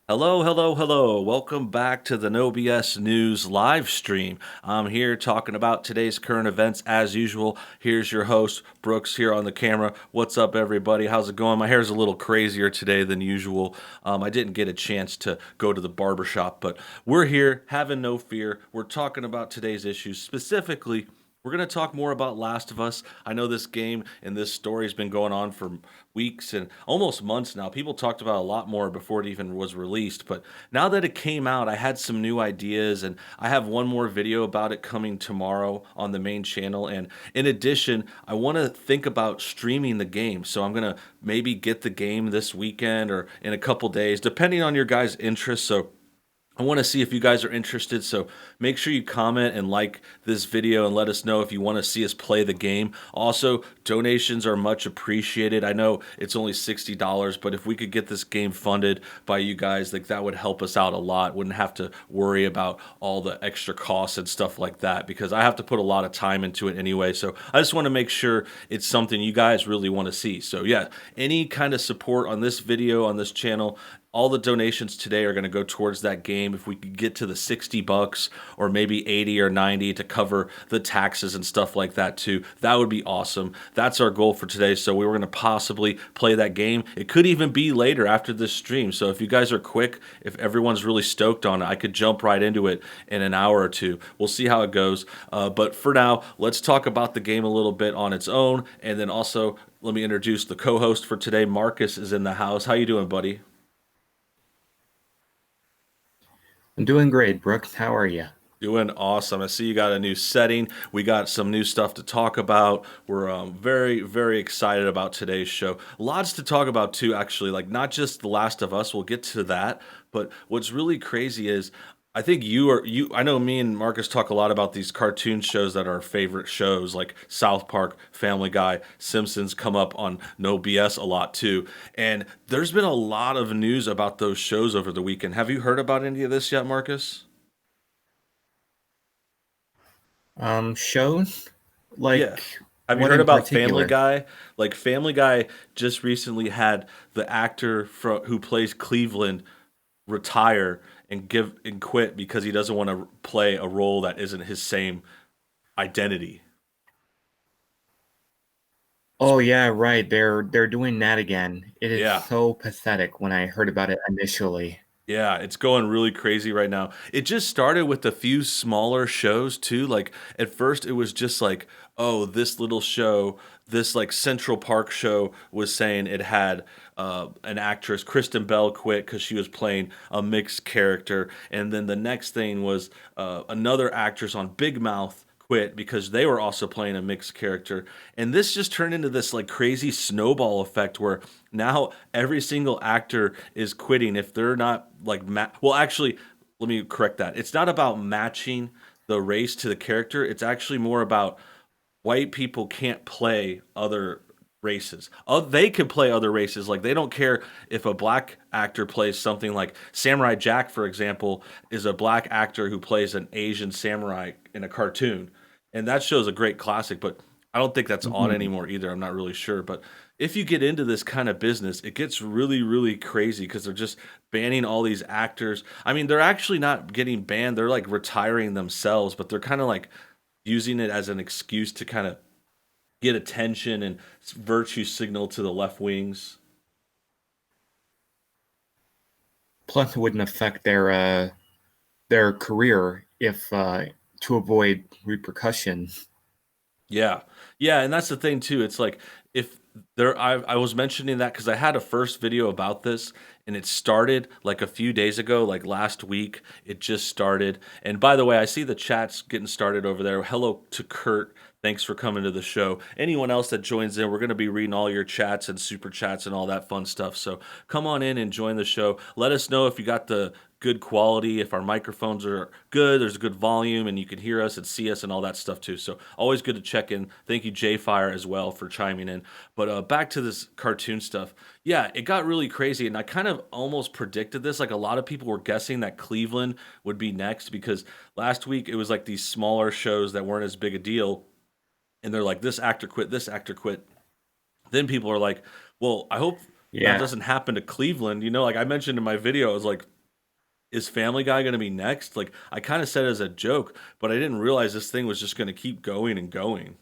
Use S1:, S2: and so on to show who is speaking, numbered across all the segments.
S1: Hello, hello, hello. Welcome back to the No BS News live stream. I'm here talking about today's current events as usual. Here's your host, Brooks, here on the camera. What's up, everybody? How's it going? My hair's a little crazier today than usual. I didn't get a chance to go to the barbershop, but we're here, having no fear. We're talking about today's issues, specifically we're going to talk more about Last of Us. I know this game and this story has been going on for weeks and almost months now. People talked about it a lot more before it even was released. But now that it came out, I had some new ideas and I have one more video about it coming tomorrow on the main channel. And in addition, I want to think about streaming the game. So I'm going to maybe get the game this weekend or in a couple days, depending on your guys' interest. So I want to see if you guys are interested, so make sure you comment and like this video and let us know if you want to see us play the game. Also, donations are much appreciated. I know it's only $60, but if we could get this game funded by you guys, like that would help us out a lot. Wouldn't have to worry about all the extra costs and stuff like that because I have to put a lot of time into it anyway. So I just want to make sure it's something you guys really want to see. So yeah, any kind of support on this video, on this channel, all the donations today are going to go towards that game. If we could get to the $60 or maybe 80 or 90 to cover the taxes and stuff like that too, that would be awesome. That's our goal for today. So we were going to possibly play that game. It could even be later after this stream. So if you guys are quick, if everyone's really stoked on it, I could jump right into it in an hour or two. We'll see how it goes. But for now, let's talk about the game a little bit on its own. And then also, let me introduce the co-host for today. Marcus is in the house. How you doing, buddy?
S2: I'm doing great, Brooks. How are you?
S1: Doing awesome. I see you got a new setting. We got some new stuff to talk about. We're very, very excited about today's show. Lots to talk about too, actually. Like not just The Last of Us. We'll get to that. But what's really crazy is I think you. I know me and Marcus talk a lot about these cartoon shows that are our favorite shows, like South Park, Family Guy, Simpsons come up on No BS a lot too. And there's been a lot of news about those shows over the weekend. Have you heard about any of this yet, Marcus?
S2: Shows?
S1: Yeah.
S2: Like,
S1: Have you
S2: what
S1: heard
S2: in
S1: about Family
S2: particular?
S1: Guy? Like Family Guy just recently had the actor who plays Cleveland retire and give and quit because he doesn't want to play a role that isn't his same identity.
S2: Oh yeah, right. They're doing that again. It is
S1: Yeah.
S2: so pathetic when I heard about it initially.
S1: Yeah, it's going really crazy right now. It just started with a few smaller shows too. Like at first it was just like, oh, this little show, this like Central Park show was saying it had an actress, Kristen Bell, quit because she was playing a mixed character. And then the next thing was another actress on Big Mouth quit because they were also playing a mixed character. And this just turned into this like crazy snowball effect where now every single actor is quitting if they're not like well actually let me correct that. It's not about matching the race to the character. It's actually more about white people can't play other races. They can play other races. Like they don't care if a black actor plays something like Samurai Jack, for example, is a black actor who plays an Asian samurai in a cartoon, and that show's a great classic. But I don't think that's on
S2: Mhm.
S1: anymore either. I'm not really sure, but if you get into this kind of business, it gets really, really crazy because they're just banning all these actors. I mean, they're actually not getting banned; they're like retiring themselves, but they're kind of like using it as an excuse to kind of get attention and virtue signal to the left wings.
S2: Plus, it wouldn't affect their career if to avoid repercussions.
S1: Yeah, yeah, and that's the thing too. It's like if I was mentioning that because I had a first video about this, and it started like a few days ago, like last week. It just started. And by the way, I see the chats getting started over there. Hello to Kurt. Thanks for coming to the show. Anyone else that joins in, we're going to be reading all your chats and super chats and all that fun stuff. So come on in and join the show. Let us know if you got the good quality, if our microphones are good, there's a good volume, and you can hear us and see us and all that stuff too. So always good to check in. Thank you, J Fire, as well for chiming in. But back to this cartoon stuff. Yeah, it got really crazy, and I kind of almost predicted this. Like a lot of people were guessing that Cleveland would be next because last week it was like these smaller shows that weren't as big a deal, and they're like, this actor quit, this actor quit. Then people are like, well, I hope that
S2: Yeah.
S1: doesn't happen to Cleveland. You know, like I mentioned in my video, I was like, is Family Guy going to be next? Like, I kind of said it as a joke, but I didn't realize this thing was just going to keep going and going.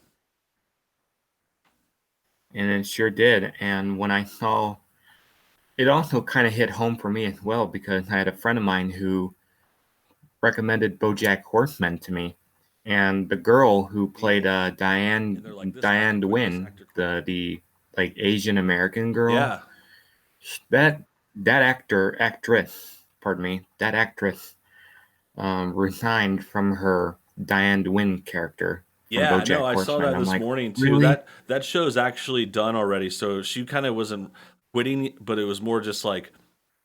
S2: And it sure did. And when I saw it, also kind of hit home for me as well because I had a friend of mine who recommended BoJack Horseman to me, and the girl who played
S1: And they're like, this actor
S2: Diane
S1: quit, this
S2: Nguyen,
S1: actor quit.
S2: the like Asian American girl,
S1: Yeah.
S2: that that actress resigned from her Diane Nguyen character from
S1: Yeah, no,
S2: BoJack
S1: I saw
S2: Horseman.
S1: that
S2: I'm
S1: this
S2: like,
S1: morning too.
S2: really?
S1: That show's actually done already. So she kind of wasn't quitting, but it was more just like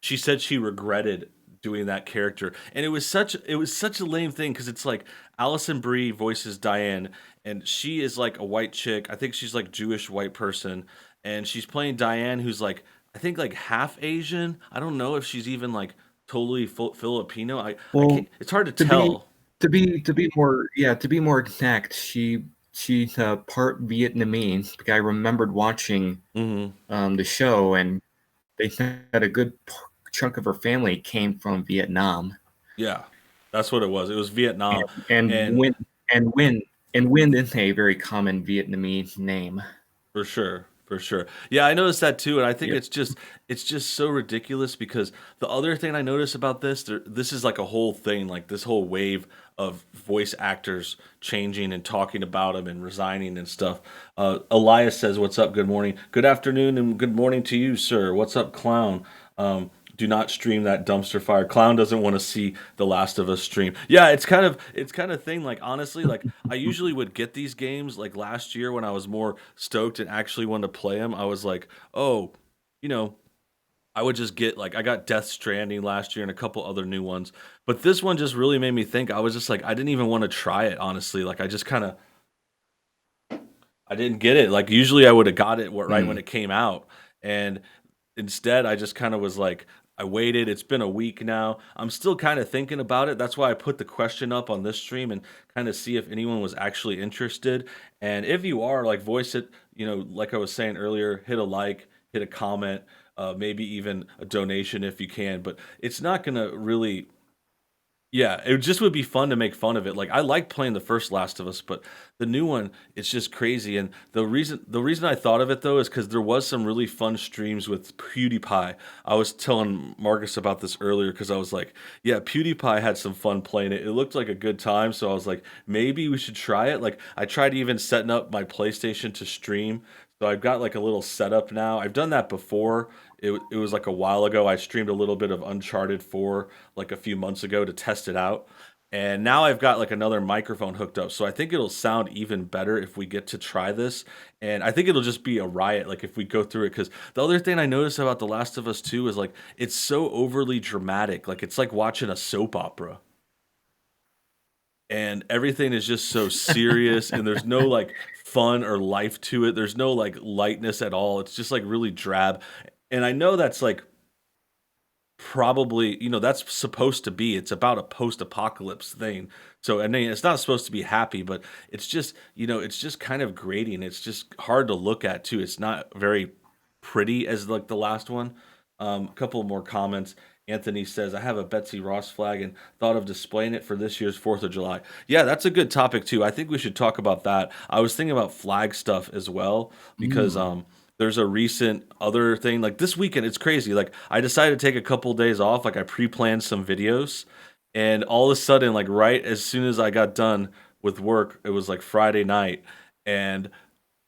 S1: she said she regretted doing that character. And it was such a lame thing because it's like Allison Brie voices Diane and she is like a white chick. I think she's like Jewish white person and she's playing Diane who's like I think like half Asian. I don't know if she's even like totally Filipino. I
S2: Well,
S1: can't it's hard to
S2: to be
S1: tell.
S2: to be more exact, she's part Vietnamese. Like I remembered watching
S1: Mhm.
S2: the show, and they said a good chunk of her family came from Vietnam.
S1: Yeah. That's what it was. It was Vietnam.
S2: And
S1: And
S2: Nguyen is a very common Vietnamese name.
S1: for sure, for sure. Yeah, I noticed that too, and I think
S2: Yep.
S1: it's just so ridiculous because the other thing I noticed about this is like a whole thing, like this whole wave of voice actors changing and talking about them and resigning and stuff. Elias says, "What's up? Good morning, good afternoon, and good morning to you, sir. What's up, clown?" Do not stream that dumpster fire. Clown doesn't want to see The Last of Us stream. Yeah, it's kind of thing. Like honestly, like I usually would get these games like last year when I was more stoked and actually wanted to play them. I was like, oh, you know, I would just get like I got Death Stranding last year and a couple other new ones, but this one just really made me think. I was just like, I didn't even want to try it honestly. Like I just kind of I didn't get it. Like usually I would have got it right when
S2: Hmm.
S1: it came out, and instead I just kind of was like, I waited. It's been a week now. I'm still kind of thinking about it. That's why I put the question up on this stream and kind of see if anyone was actually interested. And if you are, like, voice it. You know, like I was saying earlier, hit a like, hit a comment, maybe even a donation if you can. But it's not gonna really yeah, it just would be fun to make fun of it. Like I like playing the first Last of Us, but the new one, it's just crazy. And the reason I thought of it though is because there was some really fun streams with PewDiePie. I was telling Marcus about this earlier because I was like, yeah, PewDiePie had some fun playing it. It looked like a good time, so I was like, maybe we should try it. Like I tried even setting up my PlayStation to stream. So I've got like a little setup now. I've done that before. It was like a while ago. I streamed a little bit of Uncharted 4 like a few months ago to test it out. And now I've got like another microphone hooked up. So I think it'll sound even better if we get to try this. And I think it'll just be a riot like if we go through it cuz the other thing I noticed about The Last of Us 2 is like it's so overly dramatic. Like it's like watching a soap opera. And everything is just so serious and there's no like fun or life to it. There's no like lightness at all. It's just like really drab. And I know that's like probably that's supposed to be it's about a post-apocalypse thing, so I mean it's not supposed to be happy, but it's just it's just kind of grating. It's just hard to look at too. It's not very pretty as like the last one. A couple more comments. Anthony says, I have a Betsy Ross flag and thought of displaying it for this year's 4th of July. Yeah, that's a good topic too. I think we should talk about that. I was thinking about flag stuff as well because
S2: Mm.
S1: there's a recent other thing like this weekend. It's crazy. Like I decided to take a couple days off. Like I pre-planned some videos, and all of a sudden, like right as soon as I got done with work, it was like Friday night, and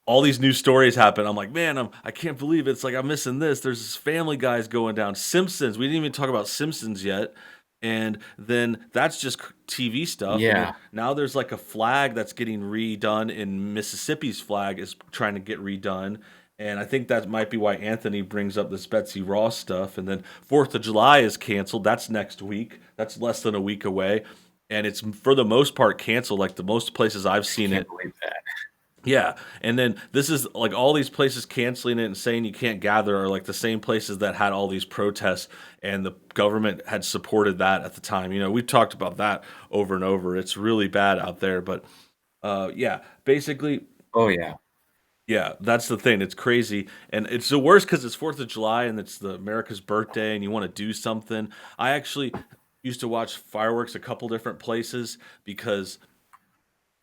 S1: all these new stories happen. I'm like, man, I can't believe it. It's like I'm missing this. There's this Family Guys going down. Simpsons. We didn't even talk about Simpsons yet. And then that's just TV stuff. And then
S2: Yeah.
S1: now there's like a flag that's getting redone in Mississippi's flag is trying to get redone. And I think that might be why Anthony brings up this Betsy Ross stuff. And then 4th of July is canceled. That's next week. That's less than a week away. And it's for the most part canceled. Like the most places I've
S2: I
S1: seen
S2: can't
S1: it,
S2: believe that.
S1: yeah, and then this is like all these places canceling it and saying you can't gather are like the same places that had all these protests, and the government had supported that at the time. We've talked about that over and over. It's really bad out there, but yeah, basically,
S2: Oh yeah.
S1: yeah, that's the thing. It's crazy, and it's the worst because it's 4th of July and it's the America's birthday, and you want to do something. I actually used to watch fireworks a couple different places because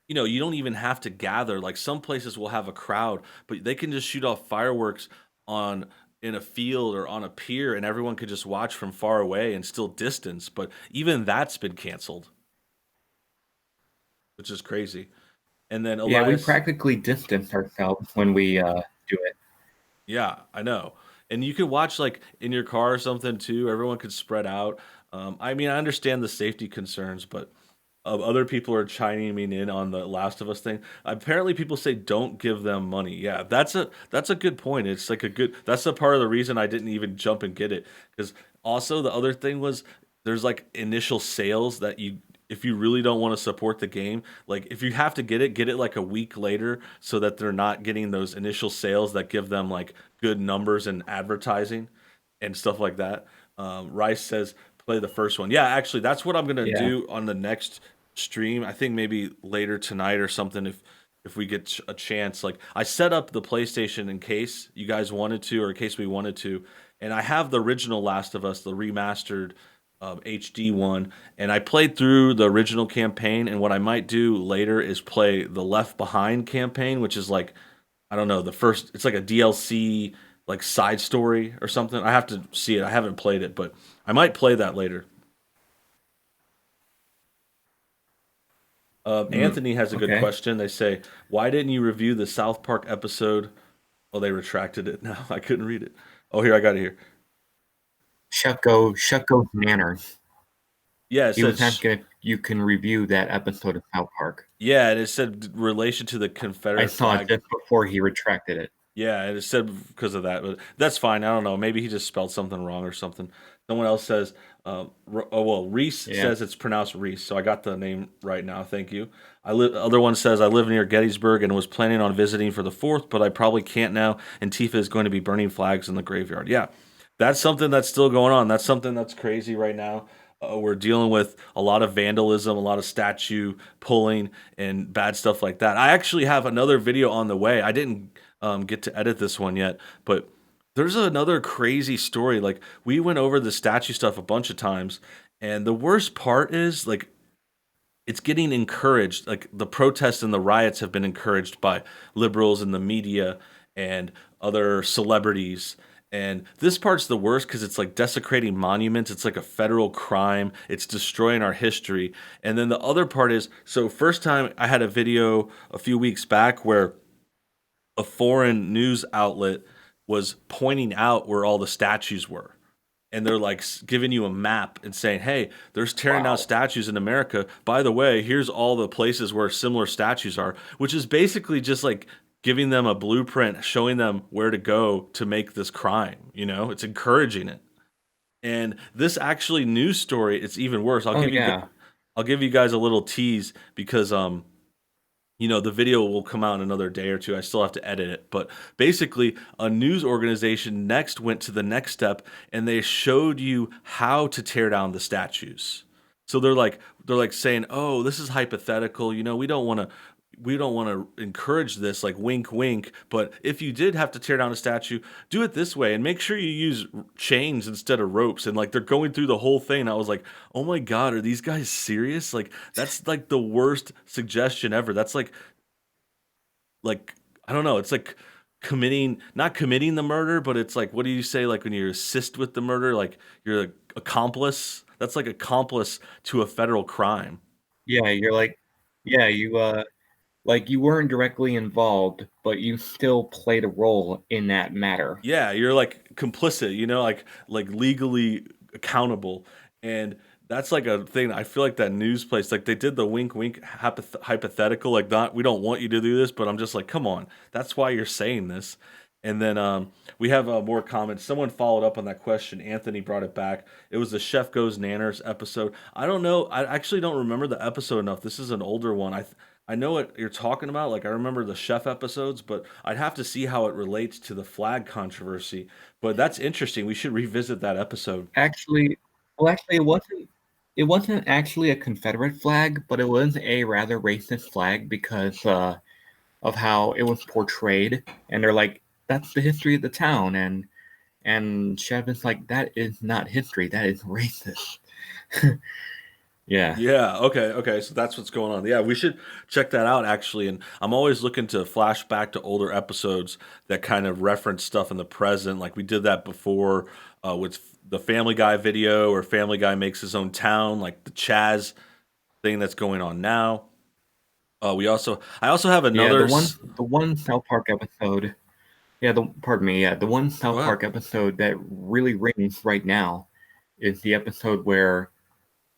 S1: you don't even have to gather. Like some places will have a crowd, but they can just shoot off fireworks on in a field or on a pier, and everyone could just watch from far away and still distance. But even that's been canceled, which is crazy. And then
S2: Yeah, we
S1: Elias,
S2: practically distance ourselves when we do it.
S1: yeah, I know. And you could watch like in your car or something too. Everyone could spread out. I mean, I understand the safety concerns, but other people are chiming me in on the Last of Us thing. Apparently, people say don't give them money. Yeah, that's a good point. It's like a good. That's a part of the reason I didn't even jump and get it. Because also the other thing was there's like initial sales that you if you really don't want to support the game, like if you have to get it like a week later so that they're not getting those initial sales that give them like good numbers and advertising and stuff like that. Rice says play the first one. Yeah, actually, that's what I'm gonna
S2: Yeah.
S1: do on the next stream. I think maybe later tonight or something if we get a chance. Like I set up the PlayStation in case you guys wanted to, or in case we wanted to, and I have the original Last of Us, the remastered HD one, and I played through the original campaign. And what I might do later is play the Left Behind campaign, which is like I don't know the first. It's like a DLC like side story or something. I have to see it. I haven't played it, but I might play that later.
S2: Mm,
S1: Anthony has a good
S2: okay.
S1: question. They say, "Why didn't you review the South Park episode?" Oh, they retracted it. No, I couldn't read it. Oh, here I got it here.
S2: Shucko's Manners.
S1: Yeah, it
S2: He was
S1: says
S2: asking if you can review that episode of South Park.
S1: yeah, and it said relation to the
S2: I
S1: Confederate
S2: saw it
S1: flag.
S2: just before he retracted it.
S1: Yeah, and it said because of that, but that's fine. I don't know. Maybe he just spelled something wrong or something. Someone else says, oh well, Reese
S2: Yeah.
S1: says it's pronounced Reese, so I got the name right now. Thank you. I live. Other one says I live near Gettysburg and was planning on visiting for the fourth, but I probably can't now. And Tifa is going to be burning flags in the graveyard. Yeah, that's something that's still going on. That's something that's crazy right now. We're dealing with a lot of vandalism, a lot of statue pulling, and bad stuff like that. I actually have another video on the way. I didn't get to edit this one yet, but there's another crazy story. Like we went over the statue stuff a bunch of times, and the worst part is like it's getting encouraged. Like the protests and the riots have been encouraged by liberals and the media and other celebrities. And this part's the worst because it's like desecrating monuments. It's like a federal crime. It's destroying our history. And then the other part is so, first time I had a video a few weeks back where a foreign news outlet was pointing out where all the statues were. And they're like giving you a map and saying, hey, there's tearing down
S2: Wow.
S1: statues in America. By the way, here's all the places where similar statues are, which is basically just like giving them a blueprint, showing them where to go to make this crime. It's encouraging it. And this actually news story, it's even worse.
S2: Oh yeah.
S1: I'll give you guys a little tease because the video will come out in another day or two. I still have to edit it. But basically, a news organization next went to the next step and they showed you how to tear down the statues. So they're like saying, "Oh, this is hypothetical. We don't want to encourage this like wink wink, but if you did have to tear down a statue, do it this way and make sure you use chains instead of ropes." And like they're going through the whole thing. And I was like, "Oh my god, are these guys serious?" Like that's like the worst suggestion ever. That's like I don't know. It's like committing not committing the murder, but it's like what do you say like when you assist with the murder? Like you're an accomplice. That's like accomplice to a federal crime.
S2: Yeah, you're like, yeah, like you weren't directly involved, but you still played a role in that matter.
S1: Yeah, you're like complicit, like legally accountable. And that's like a thing. I feel like that news place, like they did the wink wink hypothetical, like not we don't want you to do this, but I'm just like, come on, that's why you're saying this. And then we have more comments. Someone followed up on that question. Anthony brought it back. It was the Chef Goes Nanners episode. I don't know. I actually don't remember the episode enough. This is an older one. I know what you're talking about. Like I remember the chef episodes, but I'd have to see how it relates to the flag controversy. But that's interesting. We should revisit that episode.
S2: Actually, well, actually, it wasn't actually a Confederate flag, but it was a rather racist flag because of how it was portrayed. And they're like, that's the history of the town, And Chevin's like, that is not history. That is racist. Yeah.
S1: Yeah, okay, so that's what's going on. Yeah, we should check that out actually. And I'm always looking to flash back to older episodes that kind of reference stuff in the present. Like we did that before with the Family Guy video, or Family Guy makes his own town, like the Chaz thing that's going on now. I also have
S2: Yeah,
S1: another.
S2: the one South Park episode. Yeah, pardon me. Yeah, the one
S1: Go
S2: South
S1: ahead.
S2: Park episode that really rings right now is the episode where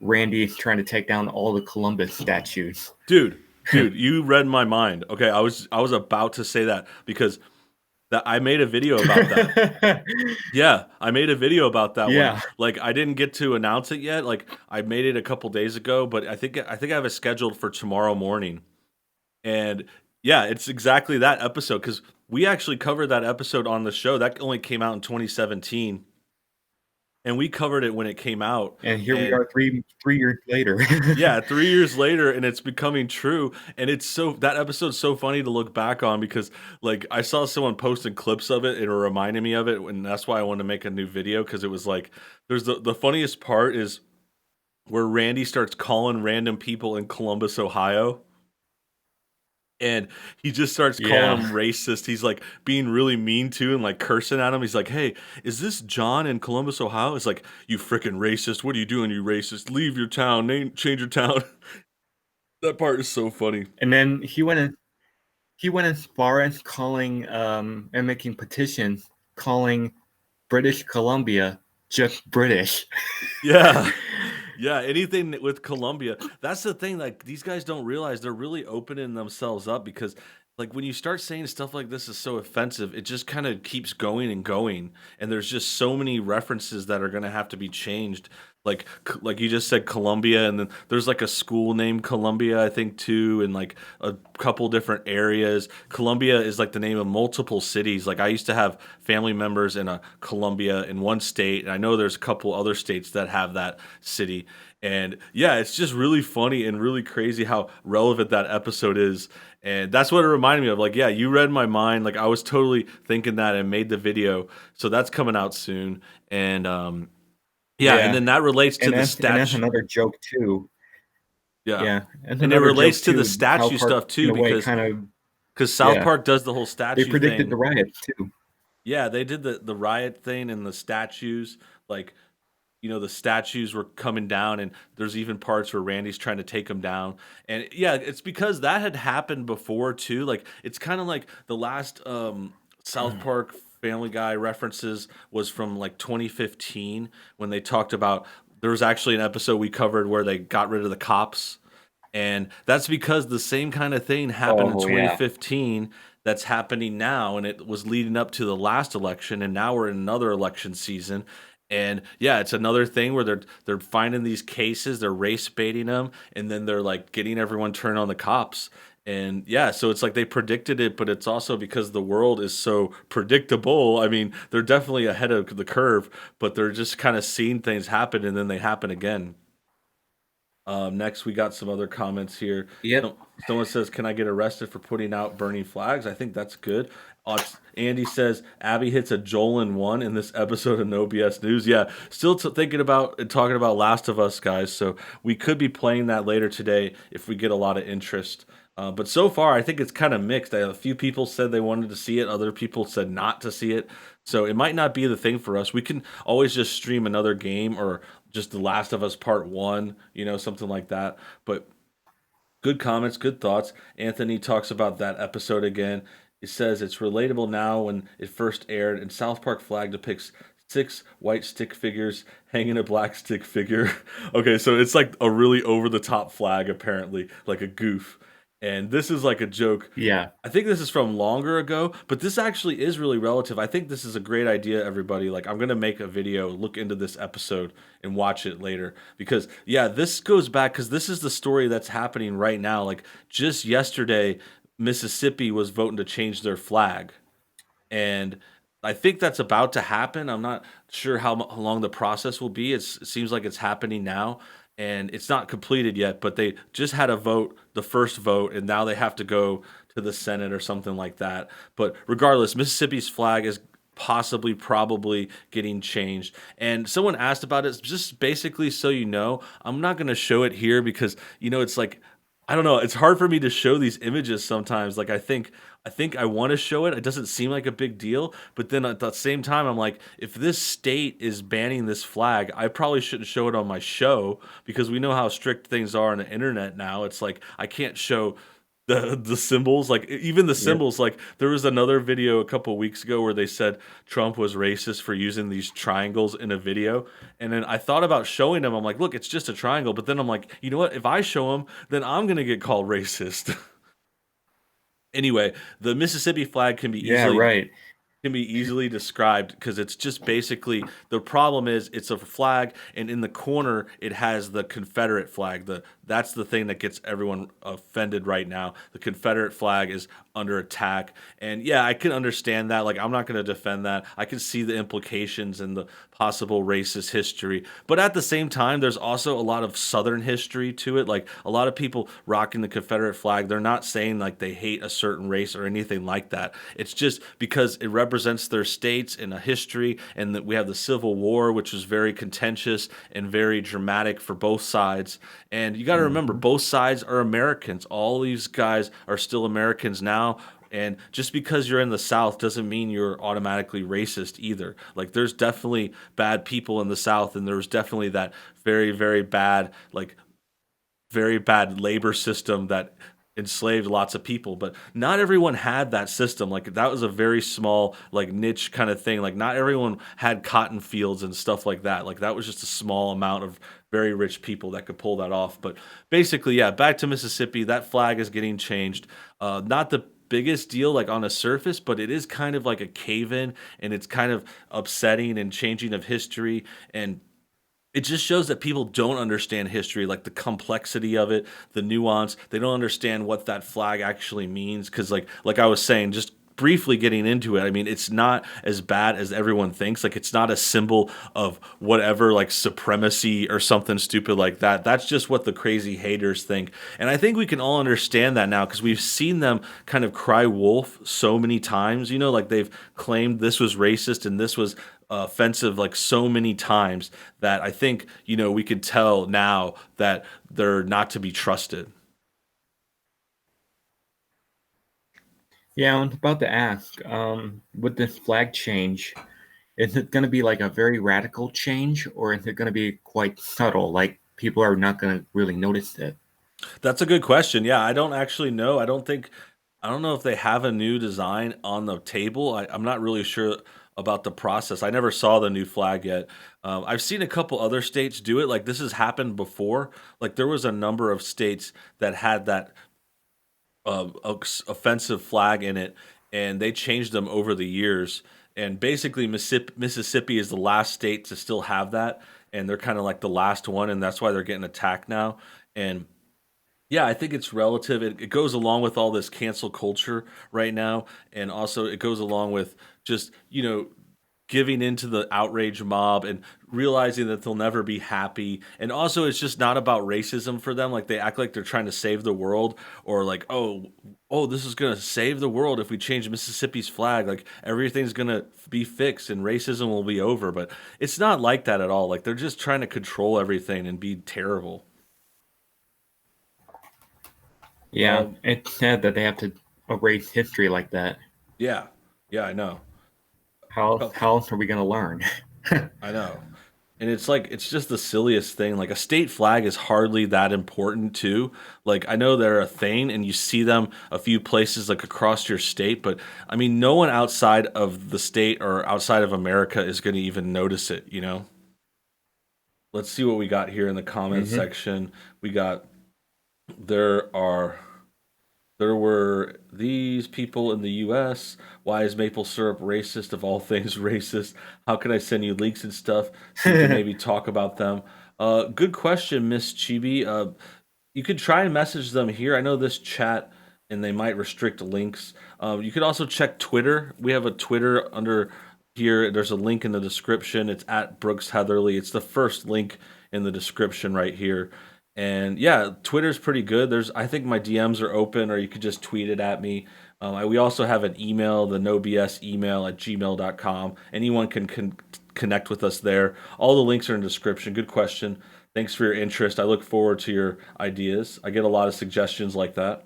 S2: Randy is trying to take down all the Columbus statues.
S1: Dude, you read my mind. Okay, I was about to say that because that I made a video about that. Yeah, I made a video about that one.
S2: Yeah.
S1: Like I didn't get to announce it yet. Like I made it a couple days ago, but I think I have it scheduled for tomorrow morning. And yeah, it's exactly that episode because we actually covered that episode on the show. That only came out in 2017, and we covered it when it came out.
S2: And here we
S1: And
S2: are 3 years later.
S1: yeah, 3 years later, and it's becoming true. And it's so that episode's so funny to look back on because like I saw someone posting clips of it and it reminded me of it, and that's why I wanted to make a new video because it was like there's the funniest part is where Randy starts calling random people in Columbus, Ohio. And he just starts calling
S2: Yeah.
S1: him racist. He's like being really mean to and like cursing at him. He's like, "Hey, is this John in Columbus, Ohio?" It's like, "You freaking racist! What are you doing, you racist? Leave your town, change your town." That part is so funny.
S2: And then he went as far as calling and making petitions calling British Columbia just British.
S1: Yeah. Yeah, anything with Colombia. That's the thing. Like these guys don't realize they're really opening themselves up because, like, when you start saying stuff like this is so offensive, it just kind of keeps going and going. And there's just so many references that are going to have to be changed. Like you just said, Columbia, and then there's like a school named Columbia, I think, too, and like a couple different areas. Columbia is like the name of multiple cities. Like I used to have family members in a Columbia in one state, and I know there's a couple other states that have that city. And yeah, it's just really funny and really crazy how relevant that episode is. And that's what it reminded me of. Like, yeah, you read my mind. Like, I was totally thinking that and made the video. So that's coming out soon. And yeah, and
S2: Yeah.
S1: then that relates to
S2: And
S1: the
S2: that's
S1: statue.
S2: another joke too.
S1: Yeah.
S2: Yeah. That's
S1: And it
S2: another joke
S1: relates to the
S2: too.
S1: statue
S2: South Park,
S1: stuff
S2: in
S1: too,
S2: a way, kind of,
S1: because South
S2: yeah.
S1: Park does the whole
S2: They
S1: statue
S2: predicted the
S1: thing.
S2: riots too.
S1: Yeah, they did the riot thing and the statues. Like, the statues were coming down, and there's even parts where Randy's trying to take them down. And yeah, it's because that had happened before too. Like it's kind of like the last South Park Family Guy references was from like 2015 when they talked about there was actually an episode we covered where they got rid of the cops. And that's because the same kind of thing happened in
S2: Oh yeah.
S1: 2015 that's happening now, and it was leading up to the last election, and now we're in another election season. And yeah, it's another thing where they're finding these cases, they're race baiting them, and then they're like getting everyone turned on the cops. And yeah, so it's like they predicted it, but it's also because the world is so predictable. I mean, they're definitely ahead of the curve, but they're just kind of seeing things happen and then they happen again. Next, we got some other comments here.
S2: Yep.
S1: Someone says, "Can I get arrested for putting out burning flags?" I think that's good. Andy says, "Abby hits a Joel in one in this episode of No BS News." Yeah, still thinking about and talking about Last of Us, guys. So we could be playing that later today if we get a lot of interest. But so far, I think it's kind of mixed. A few people said they wanted to see it, other people said not to see it. So it might not be the thing for us. We can always just stream another game or just The Last of Us Part 1, something like that. But good comments, good thoughts. Anthony talks about that episode again. It says it's relatable now when it first aired, and South Park flag depicts six white stick figures hanging a black stick figure. Okay, so it's like a really over the top flag, apparently, like a goof. And this is like a joke.
S2: Yeah.
S1: I think this is from longer ago, but this actually is really relative. I think this is a great idea, everybody. Like, I'm going to make a video, look into this episode, and watch it later. Because, yeah, this goes back, because this is the story that's happening right now. Like, just yesterday, Mississippi was voting to change their flag. And I think that's about to happen. I'm not sure how long the process will be. It seems like it's happening now, and it's not completed yet. But they just had a vote, the first vote, and now they have to go to the Senate or something like that. But regardless, Mississippi's flag is possibly probably getting changed. And someone asked about it, just basically so you know, I'm not going to show it here because it's like I don't know, it's hard for me to show these images sometimes. Like I think I want to show it. It doesn't seem like a big deal, but then at the same time I'm like if this state is banning this flag, I probably shouldn't show it on my show because we know how strict things are on the internet now. It's like I can't show the symbols, like even the
S2: Yep.
S1: symbols. Like there was another video a couple weeks ago where they said Trump was racist for using these triangles in a video, and then I thought about showing them. I'm like, look, it's just a triangle. But then I'm like, you know what? If I show them, then I'm gonna get called racist. Anyway, the Mississippi flag
S2: Yeah, right.
S1: can be easily described because it's just basically the problem is it's a flag and in the corner it has the Confederate flag. That's the thing that gets everyone offended right now. The Confederate flag is under attack. And yeah, I can understand that. Like I'm not going to defend that. I can see the implications and the possible racist history. But at the same time, there's also a lot of southern history to it. Like a lot of people rocking the Confederate flag, they're not saying like they hate a certain race or anything like that. It's just because it represents their states in a history, and that we have the Civil War, which was very contentious and very dramatic for both sides. And you got to remember,
S2: Hmm.
S1: both sides are Americans. All these guys are still Americans now. And just because you're in the South doesn't mean you're automatically racist either. Like, there's definitely bad people in the South, and there's definitely that very, very bad, like, very bad labor system that enslaved lots of people. But not everyone had that system. Like that was a very small like niche kind of thing. Like not everyone had cotton fields and stuff like that. Like that was just a small amount of very rich people that could pull that off. But basically, yeah, back to Mississippi, that flag is getting changed. Not the biggest deal like on the surface, but it is kind of like a cave in, and it's kind of upsetting and changing of history. And it just shows that people don't understand history, like the complexity of it, the nuance. They don't understand what that flag actually means. Because, like I was saying, just briefly getting into it, I mean, it's not as bad as everyone thinks. Like, it's not a symbol of whatever, like supremacy or something stupid like that. That's just what the crazy haters think. And I think we can all understand that now because we've seen them kind of cry wolf so many times. Like they've claimed this was racist and this was offensive like so many times that I think we could tell now that they're not to be trusted.
S2: Yeah, I was about to ask, with this flag change, is it going to be like a very radical change, or is it going to be quite subtle, like people are not going to really notice it?
S1: That's a good question. Yeah, I don't actually know. I don't know if they have a new design on the table. I'm not really sure about the process. I never saw the new flag yet. I've seen a couple other states do it. Like this has happened before. Like there was a number of states that had that offensive flag in it, and they changed them over the years. And basically, Mississippi is the last state to still have that, and they're kind of like the last one, and that's why they're getting attacked now. And yeah, I think it's relative. It goes along with all this cancel culture right now, and also it goes along with just giving into the outrage mob and realizing that they'll never be happy. And also, it's just not about racism for them. Like they act like they're trying to save the world, or like, oh, this is gonna save the world if we change Mississippi's flag. Like everything's gonna be fixed and racism will be over. But it's not like that at all. Like they're just trying to control everything and be terrible.
S2: Yeah,
S1: Um,
S2: it's sad that they have to erase history like that.
S1: yeah, yeah, I know.
S2: How else are we going to learn?
S1: I know. And it's like it's just the silliest thing. Like a state flag is hardly that important too. Like I know they're a thing and you see them a few places like across your state, but I mean no one outside of the state or outside of America is going to even notice it? Let's see what we got here in the comments
S2: Hmm.
S1: section. We got there are there were these people in the US. Why is maple syrup racist of all things racist? How can I send you links and stuff so you can maybe talk about them? Good question, Miss Chibi. You could try and message them here. I know this chat and they might restrict links. You could also check Twitter. We have a Twitter under here. There's a link in the description. It's at Brooks Heatherly. It's the first link in the description right here. And yeah, Twitter's pretty good. I think my DMs are open, or you could just tweet it at me. We also have an email, the no BS email at gmail.com. Anyone can connect with us there. All the links are in the description. Good question. Thanks for your interest. I look forward to your ideas. I get a lot of suggestions like that.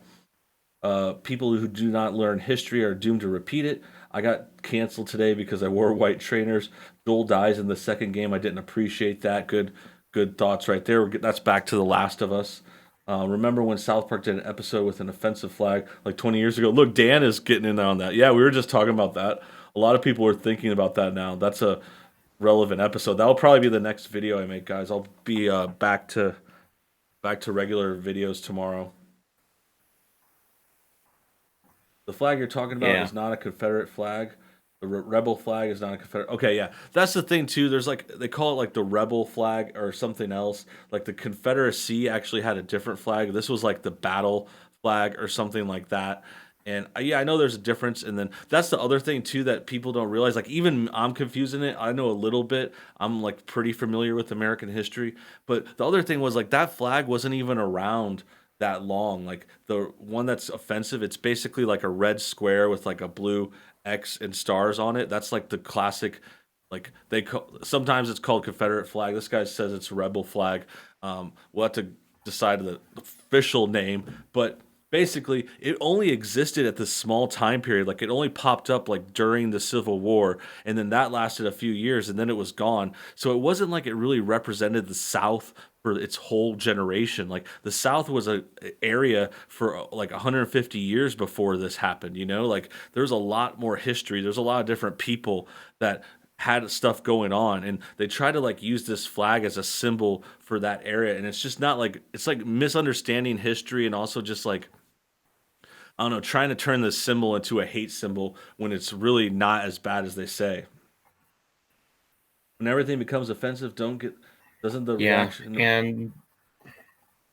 S1: People who do not learn history are doomed to repeat it. I got canceled today because I wore white trainers. Joel dies in the second game. I didn't appreciate that. Good thoughts right there. That's back to The Last of Us. Remember when South Park did an episode with an offensive flag like 20 years ago? Look, Dan is getting in on that. Yeah, we were just talking about that. A lot of people are thinking about that now. That's a relevant episode. That'll probably be the next video I make, guys. I'll be back to regular videos tomorrow. The flag you're talking about
S2: Yeah.
S1: is not a Confederate flag. The rebel flag is not a Confederate. Okay, yeah, that's the thing too. There's like they call it like the rebel flag or something else. Like the Confederacy actually had a different flag. This was like the battle flag or something like that. And yeah, I know there's a difference. And then that's the other thing too that people don't realize. Like even I'm confusing it. I know a little bit. I'm like pretty familiar with American history. But the other thing was like that flag wasn't even around that long. Like the one that's offensive, it's basically like a red square with like a blue X and stars on it. That's like the classic. Like sometimes it's called Confederate flag. This guy says it's rebel flag. We'll have to decide the official name, but basically it only existed at this small time period. Like it only popped up like during the Civil War, and then that lasted a few years, and then it was gone. So it wasn't like it really represented the South for its whole generation. Like the South was a area for like 150 years before this happened. Like there's a lot more history. There's a lot of different people that had stuff going on, and they try to like use this flag as a symbol for that area, and it's just not like it's like misunderstanding history and also just like I don't know, trying to turn this symbol into a hate symbol when it's really not as bad as they say. When everything becomes offensive, don't get doesn't the
S2: Yeah.
S1: reaction
S2: And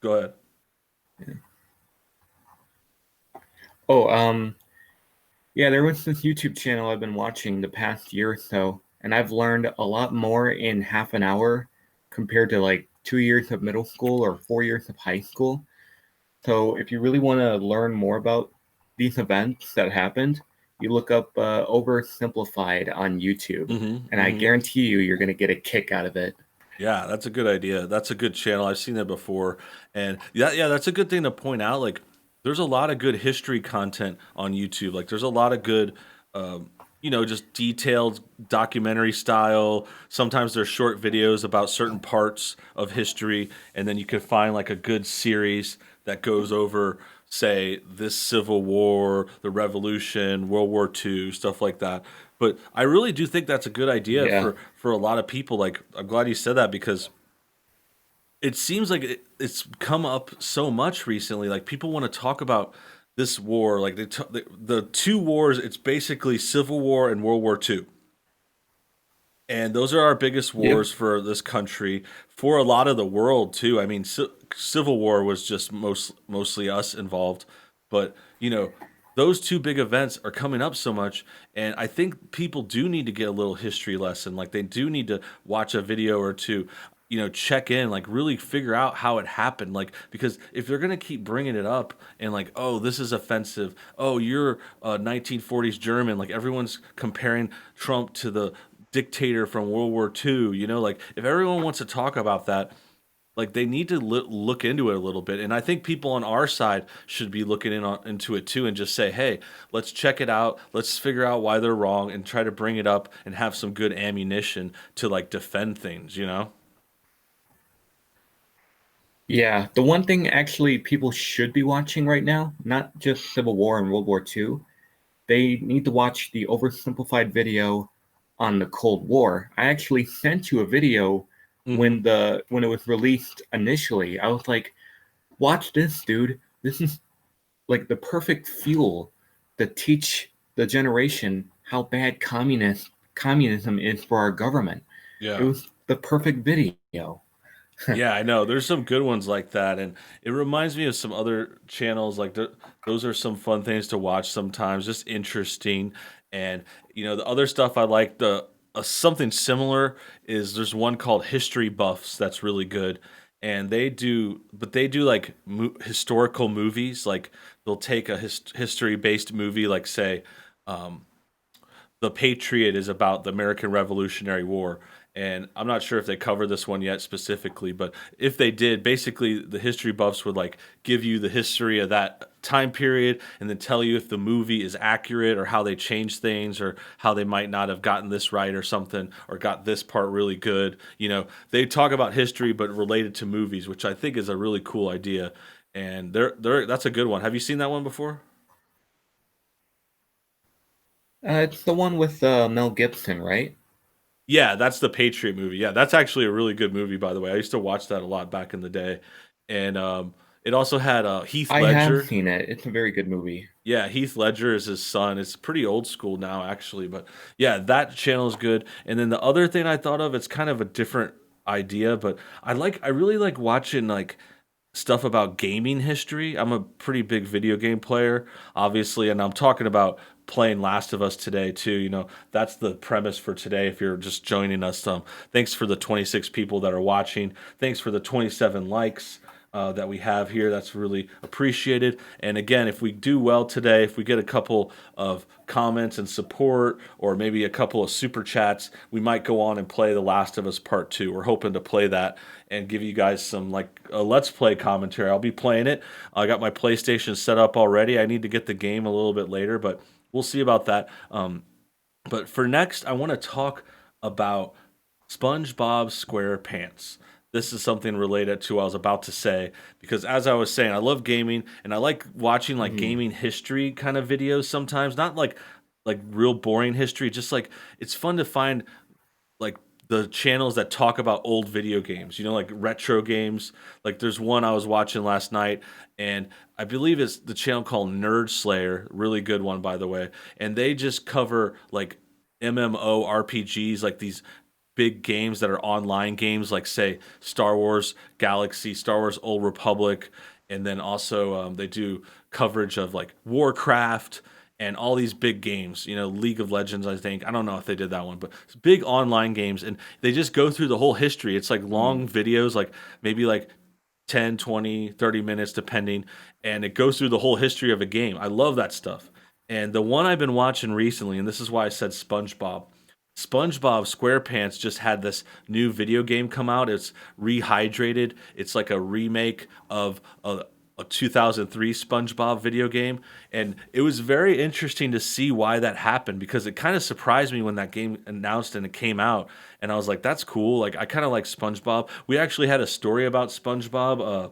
S1: go ahead.
S2: oh, yeah, there was this YouTube channel I've been watching the past year or so, and I've learned a lot more in half an hour compared to like 2 years of middle school or 4 years of high school. So if you really want to learn more about these events that happened, you look up Oversimplified on YouTube,
S1: Mm-hmm.
S2: and I
S1: Mm-hmm.
S2: guarantee you're going to get a kick out of it.
S1: Yeah, that's a good idea. That's a good channel. I've seen that before. And yeah, that's a good thing to point out. Like, there's a lot of good history content on YouTube. Like, there's a lot of good, just detailed documentary style. Sometimes there's short videos about certain parts of history. And then you can find like a good series that goes over, say, this Civil War, the Revolution, World War II, stuff like that. But I really do think that's a good idea
S2: Yeah.
S1: for a lot of people. Like, I'm glad you said that because it seems like it's come up so much recently. Like, people want to talk about this war. Like, the two wars, it's basically Civil War and World War II. And those are our biggest
S2: Yep.
S1: wars for this country, for a lot of the world too. I mean, Civil War was just mostly us involved, but those two big events are coming up so much, and I think people do need to get a little history lesson. Like they do need to watch a video or two, check in, like really figure out how it happened. Like because if they're gonna keep bringing it up and like, oh, this is offensive. Oh, you're 1940s German. Like everyone's comparing Trump to the dictator from World War II. Like if everyone wants to talk about that, like they need to look into it a little bit. And I think people on our side should be looking into it too and just say, hey, let's check it out. Let's figure out why they're wrong and try to bring it up and have some good ammunition to like defend things.
S2: Yeah, the one thing actually people should be watching right now, not just Civil War and World War II, they need to watch the oversimplified video on the Cold War. I actually sent you a video
S1: Mm-hmm.
S2: when it was released initially. I was like, "Watch this, dude. This is like the perfect fuel to teach the generation how bad communism is for our government." It
S1: Yeah.
S2: was the perfect video.
S1: Yeah, I know. There's some good ones like that, and it reminds me of some other channels. Like those are some fun things to watch sometimes, just interesting. And the other stuff I like the something similar is there's one called History Buffs that's really good, and they do like historical movies. Like they'll take a history based movie, like say, um, The Patriot is about the American Revolutionary War. And I'm not sure if they covered this one yet specifically, but if they did, basically the history buffs would like give you the history of that time period and then tell you if the movie is accurate or how they changed things or how they might not have gotten this right or something or got this part really good. They talk about history but related to movies, which I think is a really cool idea. And that's a good one. Have you seen that one before?
S2: It's the one with Mel Gibson, right?
S1: Yeah, that's the Patriot movie. Yeah, that's actually a really good movie, by the way. I used to watch that a lot back in the day, and it also had Heath
S2: I have
S1: Ledger.
S2: seen it. It's a very good movie.
S1: Yeah, Heath Ledger is his son. It's pretty old school now, actually, but yeah, that channel is good. And then the other thing I thought of, it's kind of a different idea, but I really like watching like stuff about gaming history. I'm a pretty big video game player, obviously, and I'm talking about playing Last of Us today too. That's the premise for today. If you're just joining us, thanks for the 26 people that are watching. Thanks for the 27 likes. That we have here. That's really appreciated. And again, if we do well today, if we get a couple of comments and support, or maybe a couple of super chats, we might go on and play The Last of Us Part 2. We're hoping to play that and give you guys some like a Let's Play commentary. I'll be playing it. I got my PlayStation set up already. I need to get the game a little bit later, but we'll see about that. But for next, I want to talk about SpongeBob SquarePants. This is something related to what I was about to say because as I was saying, I love gaming and I like watching like
S2: Mhm.
S1: gaming history kind of videos sometimes, not like real boring history, just like it's fun to find like the channels that talk about old video games, like retro games. Like there's one I was watching last night, and I believe it's the channel called Nerd Slayer, really good one by the way. And they just cover like MMORPGs, like these big games that are online games, like say Star Wars Galaxy, Star Wars Old Republic, and then also they do coverage of like Warcraft and all these big games, League of Legends, I think. I don't know if they did that one, but it's big online games and they just go through the whole history. It's like
S2: Mhm.
S1: long videos, like maybe like 10, 20, 30 minutes depending, and it goes through the whole history of a game. I love that stuff. And the one I've been watching recently, and this is why I said SpongeBob. SpongeBob SquarePants just had this new video game come out. It's rehydrated. It's like a remake of a 2003 SpongeBob video game, and it was very interesting to see why that happened because it kind of surprised me when that game announced and it came out, and I was like, "That's cool." Like I kind of like SpongeBob. We actually had a story about SpongeBob.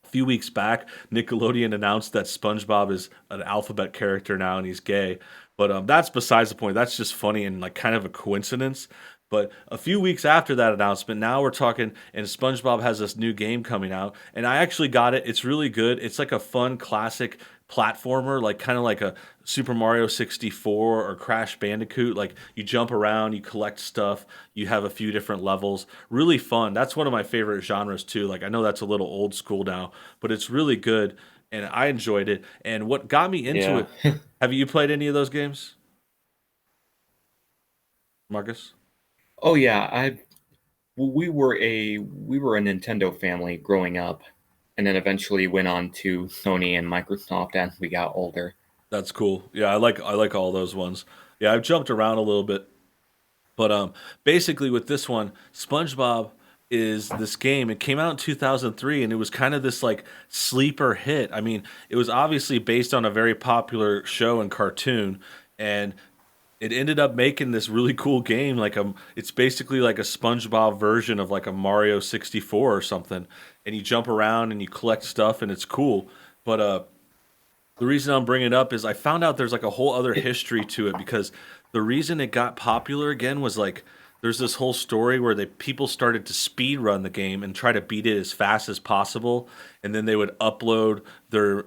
S1: A few weeks back, Nickelodeon announced that SpongeBob is an alphabet character now and he's gay. But that's besides the point. That's just funny and like kind of a coincidence. But a few weeks after that announcement, now we're talking, and SpongeBob has this new game coming out, and I actually got it. It's really good. It's like a fun classic platformer, like kind of like a Super Mario 64 or Crash Bandicoot. Like you jump around, you collect stuff, you have a few different levels. Really fun. That's one of my favorite genres too. Like I know that's a little old school now, but it's really good and I enjoyed it. And what got me into
S2: Yeah.
S1: it, have you played any of those games, Marcus?
S2: Oh yeah, we were a Nintendo family growing up, and then eventually went on to Sony and Microsoft as we got older.
S1: That's cool. Yeah, I like all those ones. Yeah, I've jumped around a little bit. But basically, with this one, SpongeBob is this game. It came out in 2003, and it was kind of this like sleeper hit. I mean, it was obviously based on a very popular show and cartoon, and it ended up making this really cool game. It's basically like a SpongeBob version of like a Mario 64 or something. And you jump around and you collect stuff, and it's cool. But the reason I'm bringing it up is I found out there's like a whole other
S2: It,
S1: history to it because the reason it got popular again was like there's this whole story where they people started to speed run the game and try to beat it as fast as possible, and then they would upload their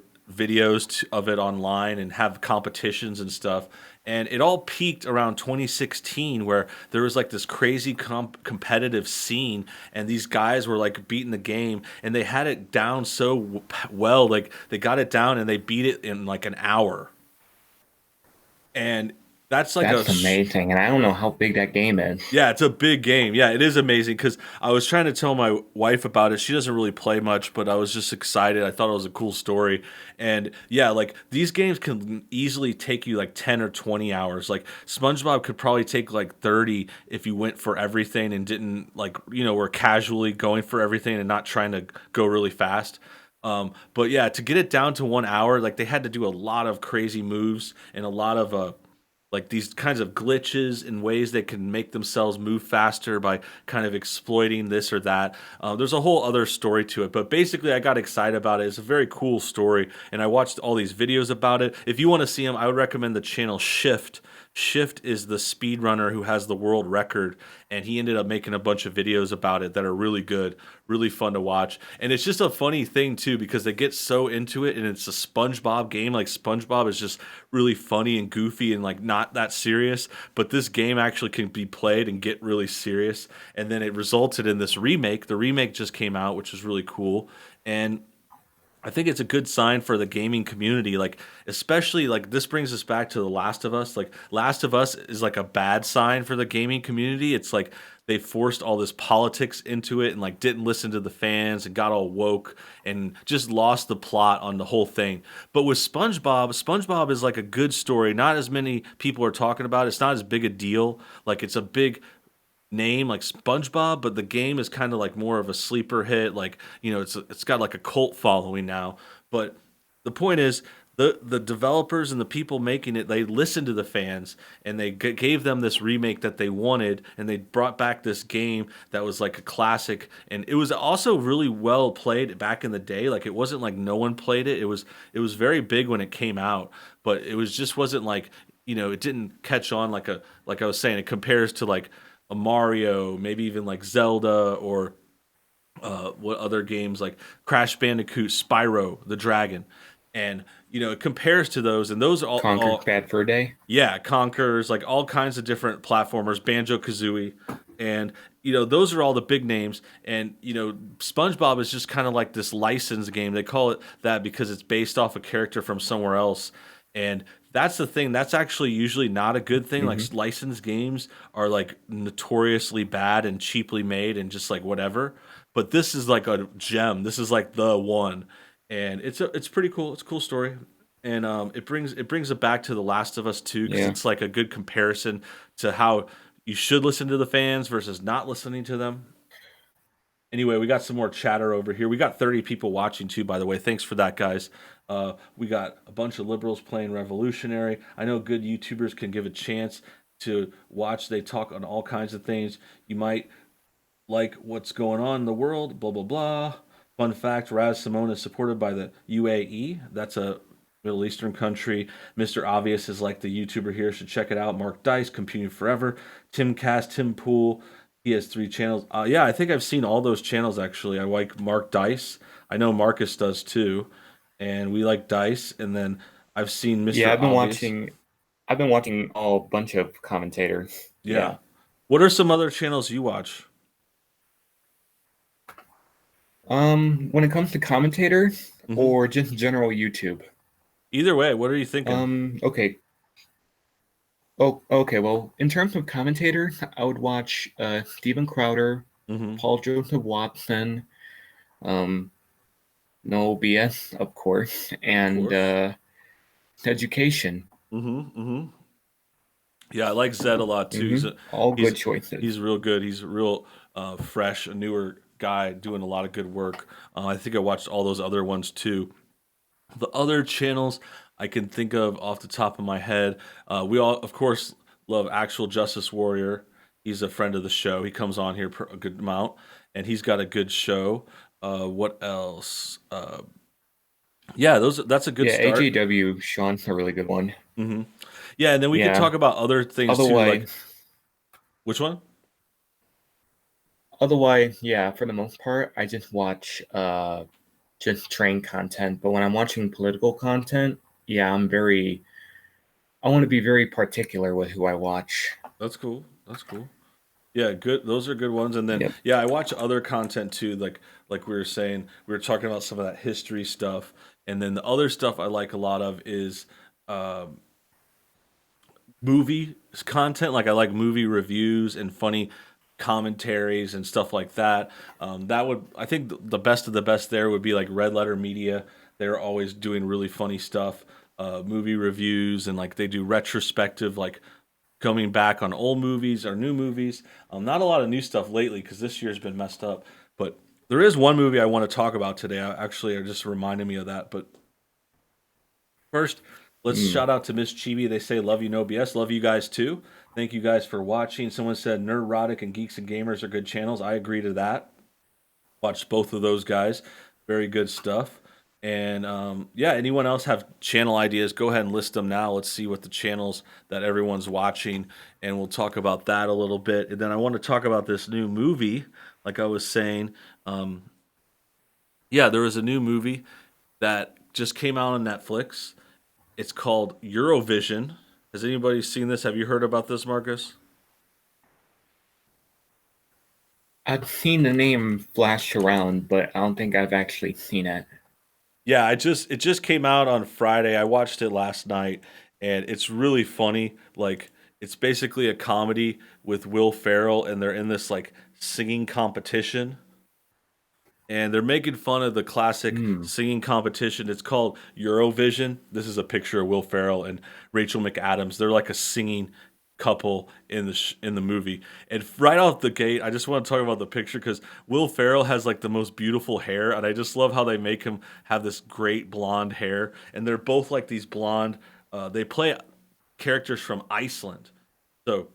S1: of it online and have competitions and stuff. And it all peaked around 2016 where there was like this crazy competitive scene and these guys were like beating the game and they had it down so well, like they got it down and they beat it in like an hour. And That's like
S2: That's amazing, and I don't know how big that game is.
S1: yeah, it's a big game. Yeah, it is amazing because I was trying to tell my wife about it. She doesn't really play much, but I was just excited. I thought it was a cool story. And yeah, like these games can easily take you like 10 or 20 hours. Like SpongeBob could probably take like 30 if you went for everything and didn't like, were casually going for everything and not trying to go really fast. But yeah, to get it down to 1 hour, like they had to do a lot of crazy moves and a lot of like these kinds of glitches and ways they can make themselves move faster by kind of exploiting this or that. There's a whole other story to it, but basically, I got excited about it. It's a very cool story, and I watched all these videos about it. If you want to see them, I would recommend the channel Shift. Shift is the speedrunner who has the world record, and he ended up making a bunch of videos about it that are really good, really fun to watch. And it's just a funny thing too because they get so into it, and it's a SpongeBob game. Like SpongeBob is just really funny and goofy and like not that serious, but this game actually can be played and get really serious. And then it resulted in this remake. The remake just came out, which is really cool. And I think it's a good sign for the gaming community. Like, especially like this brings us back to The Last of Us. Like, Last of Us is like a bad sign for the gaming community. It's like they forced all this politics into it and like didn't listen to the fans and got all woke and just lost the plot on the whole thing. But with SpongeBob, SpongeBob is like a good story. Not as many people are talking about it. It's not as big a deal. Like, it's a big name like SpongeBob, but the game is kind of like more of a sleeper hit. Like it's got like a cult following now. But the point is, the developers and the people making it, they listened to the fans and they gave them this remake that they wanted, and they brought back this game that was like a classic, and it was also really well played back in the day. Like it wasn't like no one played it. It was very big when it came out, but it was just wasn't like it didn't catch on like I was saying. It compares to like a Mario, maybe even like Zelda or what other games like Crash Bandicoot, Spyro the Dragon, and it compares to those, and those are
S2: Conquered
S1: all
S2: Bad Fur Day.
S1: yeah, Conkers, like all kinds of different platformers, Banjo Kazooie, and those are all the big names, and SpongeBob is just kind of like this license game. They call it that because it's based off a character from somewhere else, and that's the thing. That's actually usually not a good thing. Like
S2: Hmm.
S1: licensed games are like notoriously bad and cheaply made and just like whatever. But this is like a gem. This is like the one, and it's pretty cool. It's a cool story, and it brings it back to The Last of Us 2 because
S2: Yeah.
S1: it's like a good comparison to how you should listen to the fans versus not listening to them. Anyway, we got some more chatter over here. We got 30 people watching too, by the way. Thanks for that, guys. We got a bunch of liberals playing Revolutionary. I know good YouTubers can give a chance to watch. They talk on all kinds of things. You might like what's going on in the world, blah, blah, blah. Fun fact, Raz Simone is supported by the UAE. That's a Middle Eastern country. Mr. Obvious is like the YouTuber here. Should check it out. Mark Dice, Computing Forever. Tim Cast, Tim Pool. He has three channels. Yeah, I think I've seen all those channels actually. I like Mark Dice. I know Marcus does too. And we like Dice. And then I've seen
S2: Yeah,
S1: Mr. Obvious.
S2: I've been watching a bunch of commentators.
S1: Yeah.
S2: Yeah.
S1: What are some other channels you watch?
S2: When it comes to commentators
S1: Hmm.
S2: or just general YouTube.
S1: Either way, what are you thinking?
S2: Okay. Oh, okay. Well, in terms of commentators, I would watch Steven Crowder,
S1: Hmm.
S2: Paul Joseph Watson, um, No BS, of course,
S1: Of
S2: and
S1: course.
S2: Education.
S1: Hmm. Yeah, I like Zed a lot too.
S2: All
S1: He's
S2: good choices.
S1: he's real good. He's real fresh, a newer guy doing a lot of good work. I think I watched all those other ones too. The other channels I can think of off the top of my head, we all, of course, love Actual Justice Warrior. He's a friend of the show. He comes on here a good amount, and he's got a good show. What else? Yeah, that's a good
S2: Yeah,
S1: start.
S2: AJW Sean's a really good one.
S1: Hmm. Yeah, and then we could
S2: Yeah.
S1: talk about other things too, like
S2: Otherwise,
S1: which one?
S2: yeah, for the most part, I just watch just train content. But when I'm watching political content, yeah, I want to be very particular with who I watch.
S1: That's cool. That's cool. Yeah, good. Those are good ones. And then
S2: Yep.
S1: yeah, I watch other content too. Like we were saying, we were talking about some of that history stuff, and then the other stuff I like a lot of is um, movie content. Like I like movie reviews and funny commentaries and stuff like that. That would I think the best of the best there would be like Red Letter Media. They're always doing really funny stuff, movie reviews, and like they do retrospective, like coming back on old movies or new movies. Not a lot of new stuff lately because this year's been messed up. But there is one movie I want to talk about today. Actually, it just reminded me of that. But first, let's
S2: Mm.
S1: shout out to Miss Chibi. They say love you, no BS. Love you guys too. Thank you guys for watching. Someone said Nerdrotic and Geeks and Gamers are good channels. I agree to that. Watch both of those guys. Very good stuff. And yeah, anyone else have channel ideas? Go ahead and list them now. Let's see what the channels that everyone's watching, and we'll talk about that a little bit. And then I want to talk about this new movie. Like I was saying, um, yeah, there was a new movie that just came out on Netflix. It's called Eurovision. Has anybody seen this? Have you heard about this, Marcus?
S2: I've seen the name flash around, but I don't think I've actually seen it.
S1: Yeah, it just came out on Friday. I watched it last night and it's really funny. Like it's basically a comedy with Will Ferrell and they're in this like singing competition and they're making fun of the classic
S2: Mm.
S1: singing competition. It's called Eurovision. This is a picture of Will Ferrell and Rachel McAdams. They're like a singing couple in in the movie. And right off the gate, I just want to talk about the picture because Will Ferrell has like the most beautiful hair, and I just love how they make him have this great blonde hair. And they're both like these blonde. They play characters from Iceland, so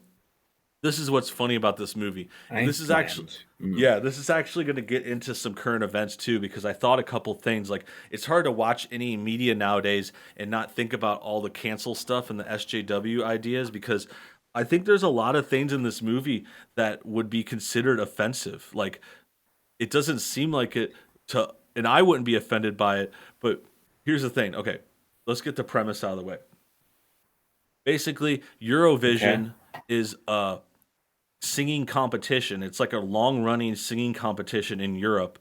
S1: this is what's funny about this movie. And this is actually
S2: Iceland. Mm.
S1: yeah, this is actually going to get into some current events too because I thought a couple things like it's hard to watch any media nowadays and not think about all the cancel stuff and the SJW ideas because I think there's a lot of things in this movie that would be considered offensive. Like it doesn't seem like it to and I wouldn't be offended by it, but here's the thing. Okay, let's get the premise out of the way. Basically,
S2: Okay.
S1: Eurovision is a singing competition. It's like a long running singing competition in Europe.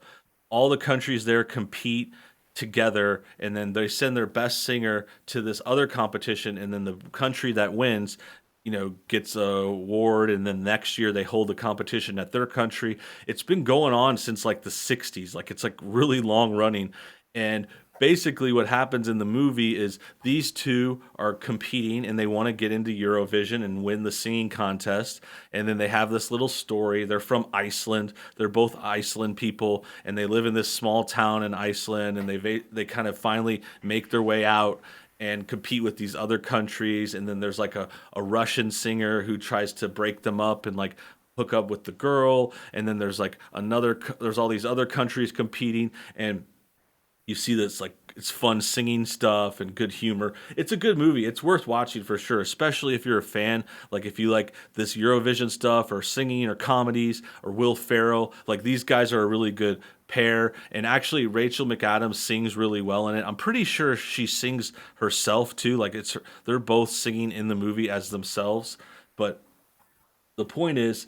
S1: All the countries there compete together and then they send their best singer to this other competition and then the country that wins gets a award and then next year they hold the competition at their country. It's been going on since like the 60s, like it's like really long running. And basically what happens in the movie is these two are competing and they want to get into Eurovision and win the singing contest. And then they have this little story. They're from Iceland. They're both Iceland people and they live in this small town in Iceland and they kind of finally make their way out and compete with these other countries. And then there's like a Russian singer who tries to break them up and like hook up with the girl. And then there's like there's all these other countries competing. And you see this like it's fun singing stuff and good humor. It's a good movie. It's worth watching for sure, especially if you're a fan. Like if you like this Eurovision stuff or singing or comedies or Will Ferrell, like these guys are a really good pair. And actually, Rachel McAdams sings really well in it. I'm pretty sure she sings herself too. Like they're both singing in the movie as themselves. But the point is,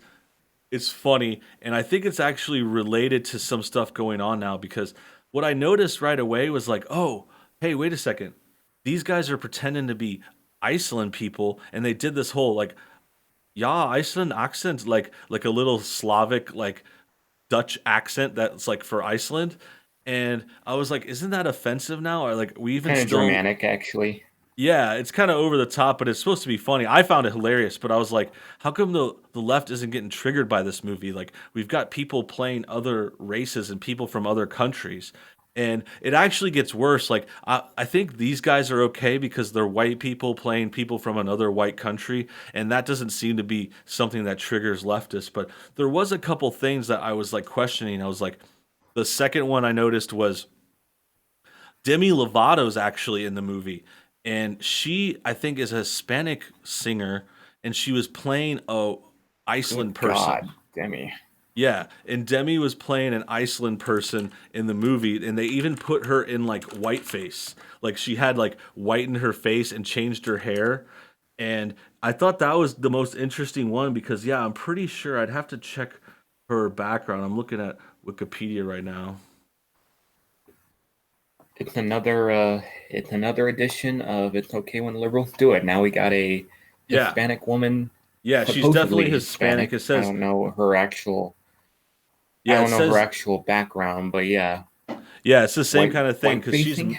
S1: it's funny and I think it's actually related to some stuff going on now because what I noticed right away was like, oh, hey, wait a second, these guys are pretending to be Iceland people and they did this whole like yeah Iceland accent, like a little Slavic like Dutch accent that's like for Iceland. And I was like, isn't that offensive now, or like we even
S2: Kind of
S1: still
S2: dramatic, actually.
S1: yeah, it's kind of over the top, but it's supposed to be funny. I found it hilarious, but I was like, how come the left isn't getting triggered by this movie? Like we've got people playing other races and people from other countries. And it actually gets worse. Like I think these guys are okay because they're white people playing people from another white country, and that doesn't seem to be something that triggers leftists. But there was a couple things that I was like questioning. I was like, the second one I noticed was Demi Lovato's actually in the movie, and she I think is a Hispanic singer, and she was playing a
S2: Good
S1: Iceland person.
S2: God, Demi.
S1: Yeah, and Demi was playing an Iceland person in the movie, and they even put her in like whiteface, like she had like whitened her face and changed her hair, and I thought that was the most interesting one because yeah, I'm pretty sure I'd have to check her background. I'm looking at Wikipedia right now.
S2: It's another edition of It's Okay When Liberals Do It. Now we got a
S1: Yeah,
S2: Hispanic woman,
S1: yeah, she's definitely
S2: supposedly
S1: Hispanic.
S2: Hispanic.
S1: It
S2: I
S1: says,
S2: don't know her actual. I
S1: yeah, it
S2: don't know her
S1: says,
S2: actual background, but yeah,
S1: yeah, it's the same
S2: white
S1: kind of thing
S2: white
S1: because
S2: facing.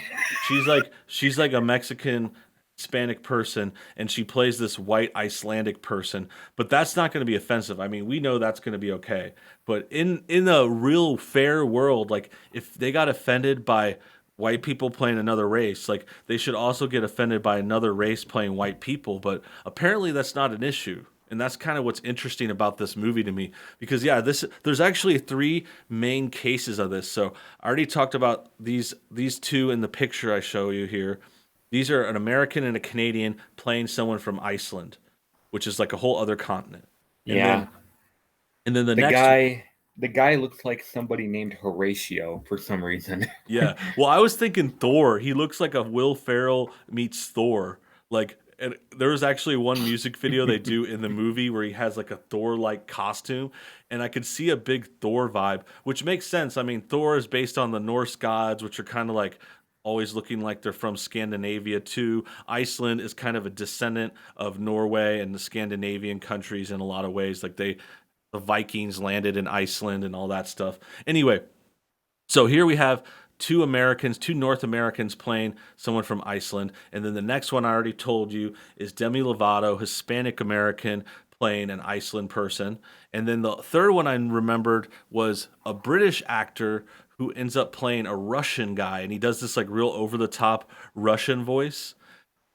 S1: she's like a Mexican Hispanic person, and she plays this white Icelandic person. But that's not going to be offensive. I mean, we know that's going to be okay. But in a real fair world, like if they got offended by white people playing another race, like they should also get offended by another race playing white people. But apparently, that's not an issue. And that's kind of what's interesting about this movie to me because yeah, this there's actually three main cases of this. So I already talked about these two in the picture I show you here. These are an American and a Canadian playing someone from Iceland, which is like a whole other continent. And
S2: Yeah,
S1: then the
S2: the
S1: next,
S2: guy the guy looks like somebody named Horatio for some reason.
S1: yeah. Well, I was thinking Thor. He looks like a Will Ferrell meets Thor. Like, and there was actually one music video they do in the movie where he has like a Thor-like costume, and I could see a big Thor vibe, which makes sense. I mean, Thor is based on the Norse gods, which are kind of like always looking like they're from Scandinavia too. Iceland is kind of a descendant of Norway and the Scandinavian countries in a lot of ways. Like the Vikings landed in Iceland and all that stuff. Anyway, so here we have two Americans, two North Americans playing someone from Iceland. And then the next one I already told you is Demi Lovato, Hispanic American, playing an Iceland person. And then the third one I remembered was a British actor who ends up playing a Russian guy. And he does this like real over the top Russian voice.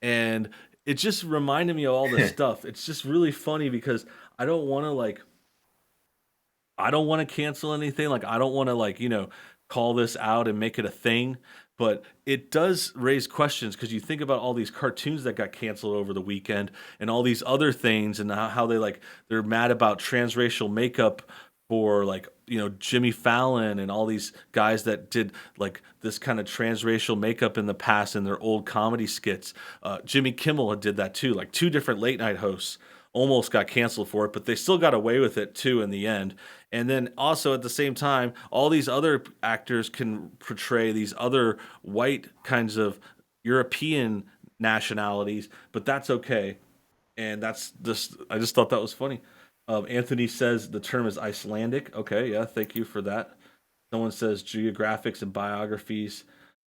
S1: And it just reminded me of all this stuff. It's just really funny because I don't want to like I don't want to cancel anything. Like I don't want to like, call this out and make it a thing, but it does raise questions because you think about all these cartoons that got canceled over the weekend and all these other things and how they like they're mad about transracial makeup for like, Jimmy Fallon and all these guys that did like this kind of transracial makeup in the past in their old comedy skits. Jimmy Kimmel did that too. Like two different late night hosts almost got canceled for it, but they still got away with it too in the end. And then also at the same time, all these other actors can portray these other white kinds of European nationalities, but that's okay. And that's just I just thought that was funny. Anthony says the term is Icelandic. Okay, yeah, thank you for that. Someone says geographics and biographies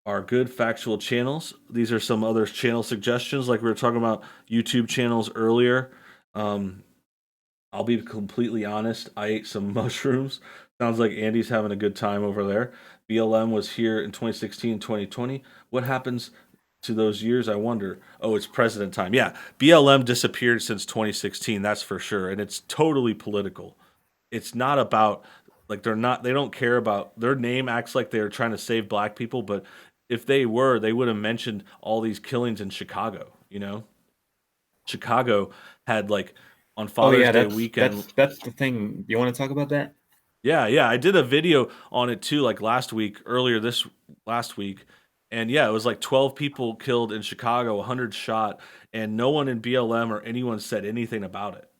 S1: are good factual channels. These are some other channel suggestions, like we were talking about YouTube channels earlier. Um, I'll be completely honest. I ate some mushrooms. Sounds like Andy's having a good time over there. BLM was here in 2016, 2020. What happens to those years? I wonder. Oh, it's president time. Yeah, BLM disappeared since 2016. That's for sure, and it's totally political. It's not about like they don't care about their name acts like they're trying to save black people, but if they were, they would have mentioned all these killings in Chicago. Chicago had like on
S2: Oh
S1: Father's
S2: yeah,
S1: Day
S2: that's
S1: weekend.
S2: that's that's the thing. Do you want to talk about that?
S1: Yeah, yeah, I did a video on it too, like earlier this last week, and yeah, it was like 12 people killed in Chicago, 100 shot, and no one in BLM or anyone said anything about it.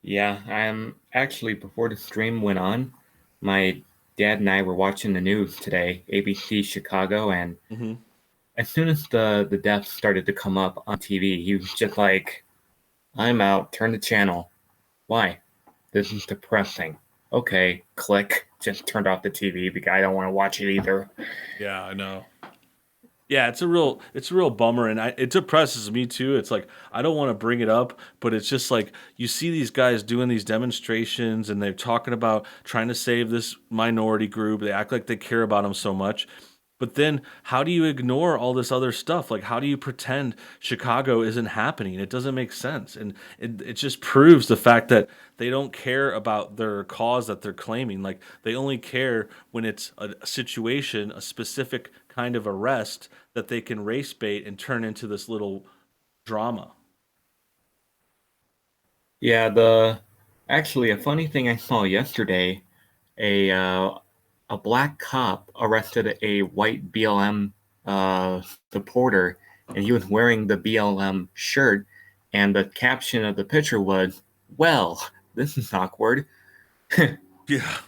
S2: Yeah, I'm actually before the stream went on, my dad and I were watching the news today, ABC Chicago, and
S1: Hmm.
S2: as soon as the deaths started to come up on TV, he was just like, "I'm out. Turn the channel. Why? This is depressing." Okay, click. Just turned off the TV because I don't want to watch it either.
S1: Yeah, I know. Yeah, it's a real bummer, and it depresses me too. It's like I don't want to bring it up, but it's just like you see these guys doing these demonstrations, and they're talking about trying to save this minority group. They act like they care about them so much, but then how do you ignore all this other stuff? Like how do you pretend Chicago isn't happening? It doesn't make sense, and it just proves the fact that they don't care about their cause that they're claiming. Like they only care when it's a situation, a specific kind of arrest that they can race bait and turn into this little drama.
S2: Yeah, the actually a funny thing I saw yesterday, a a black cop arrested a white BLM supporter, and he was wearing the BLM shirt, and the caption of the picture was, "Well, this is awkward."
S1: Yeah.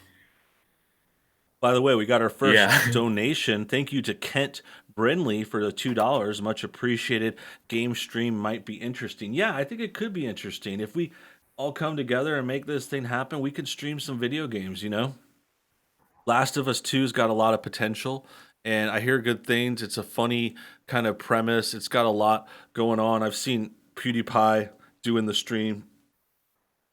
S1: By the way, we got our first
S2: Yeah.
S1: donation. Thank you to Kent Brinley for the $2. Much appreciated. Game stream might be interesting. Yeah, I think it could be interesting. If we all come together and make this thing happen, we could stream some video games, you know? Last of Us 2's got a lot of potential, and I hear good things. It's a funny kind of premise. It's got a lot going on. I've seen PewDiePie doing the stream.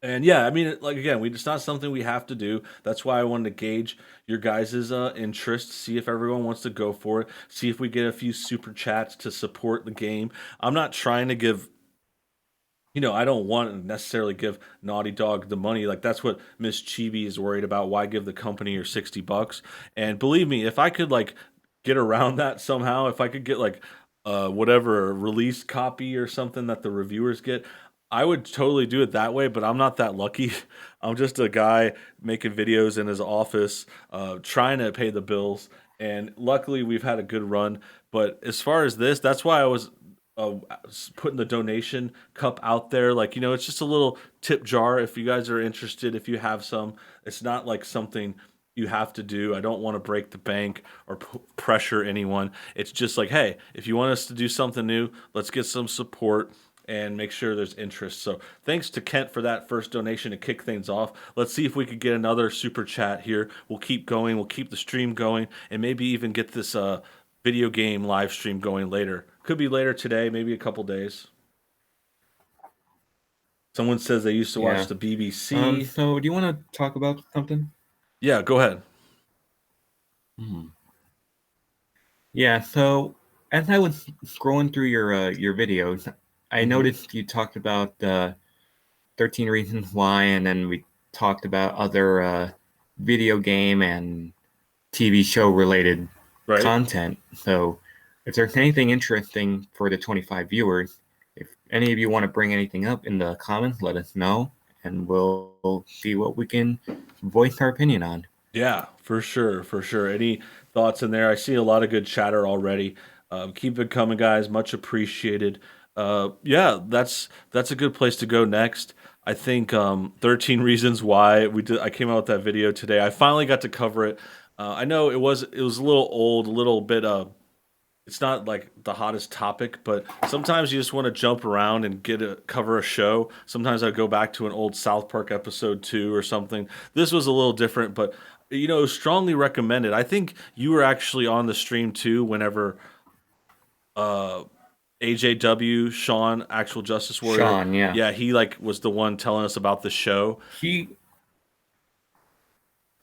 S1: And yeah, I mean, like again, it's not something we have to do. That's why I wanted to gauge your guys' interest, see if everyone wants to go for it, see if we get a few super chats to support the game. I'm not trying to give, I don't want to necessarily give Naughty Dog the money. Like that's what Miss Chibi is worried about. Why give the company your $60? And believe me, if I could like get around that somehow, if I could get like whatever release copy or something that the reviewers get, I would totally do it that way. But I'm not that lucky. I'm just a guy making videos in his office, trying to pay the bills. And luckily, we've had a good run. But as far as this, that's why I was uh, putting the donation cup out there. Like, it's just a little tip jar if you guys are interested, if you have some. It's not like something you have to do. I don't want to break the bank or pressure anyone. It's just like, hey, if you want us to do something new, let's get some support and make sure there's interest. So thanks to Kent for that first donation to kick things off. Let's see if we could get another super chat here. We'll keep going. We'll keep the stream going, and maybe even get this video game live stream going later. Could be later today, maybe a couple days. Someone says they used to watch
S2: Yeah.
S1: the BBC.
S2: So do you want to talk about something?
S1: Yeah, go ahead.
S2: Yeah. So as I was scrolling through your videos, I
S1: Mhm.
S2: noticed you talked about 13 Reasons Why, and then we talked about other video game and TV show related
S1: Right?
S2: content. So if there's anything interesting for the 25 viewers, if any of you want to bring anything up in the comments, let us know, and we'll see what we can voice our opinion on.
S1: Yeah, for sure, for sure. Any thoughts in there? I see a lot of good chatter already. Keep it coming, guys. Much appreciated. Yeah, that's a good place to go next. I think 13 Reasons Why we did. I came out with that video today. I finally got to cover it. I know it was a little old, a little bit. It's not like the hottest topic, but sometimes you just want to jump around and cover a show. Sometimes I go back to an old South Park episode 2 or something. This was a little different, but strongly recommended. I think you were actually on the stream too whenever uh AJW Sean, Actual Justice Warrior.
S2: Sean, yeah.
S1: Yeah, he like was the one telling us about the show.
S2: He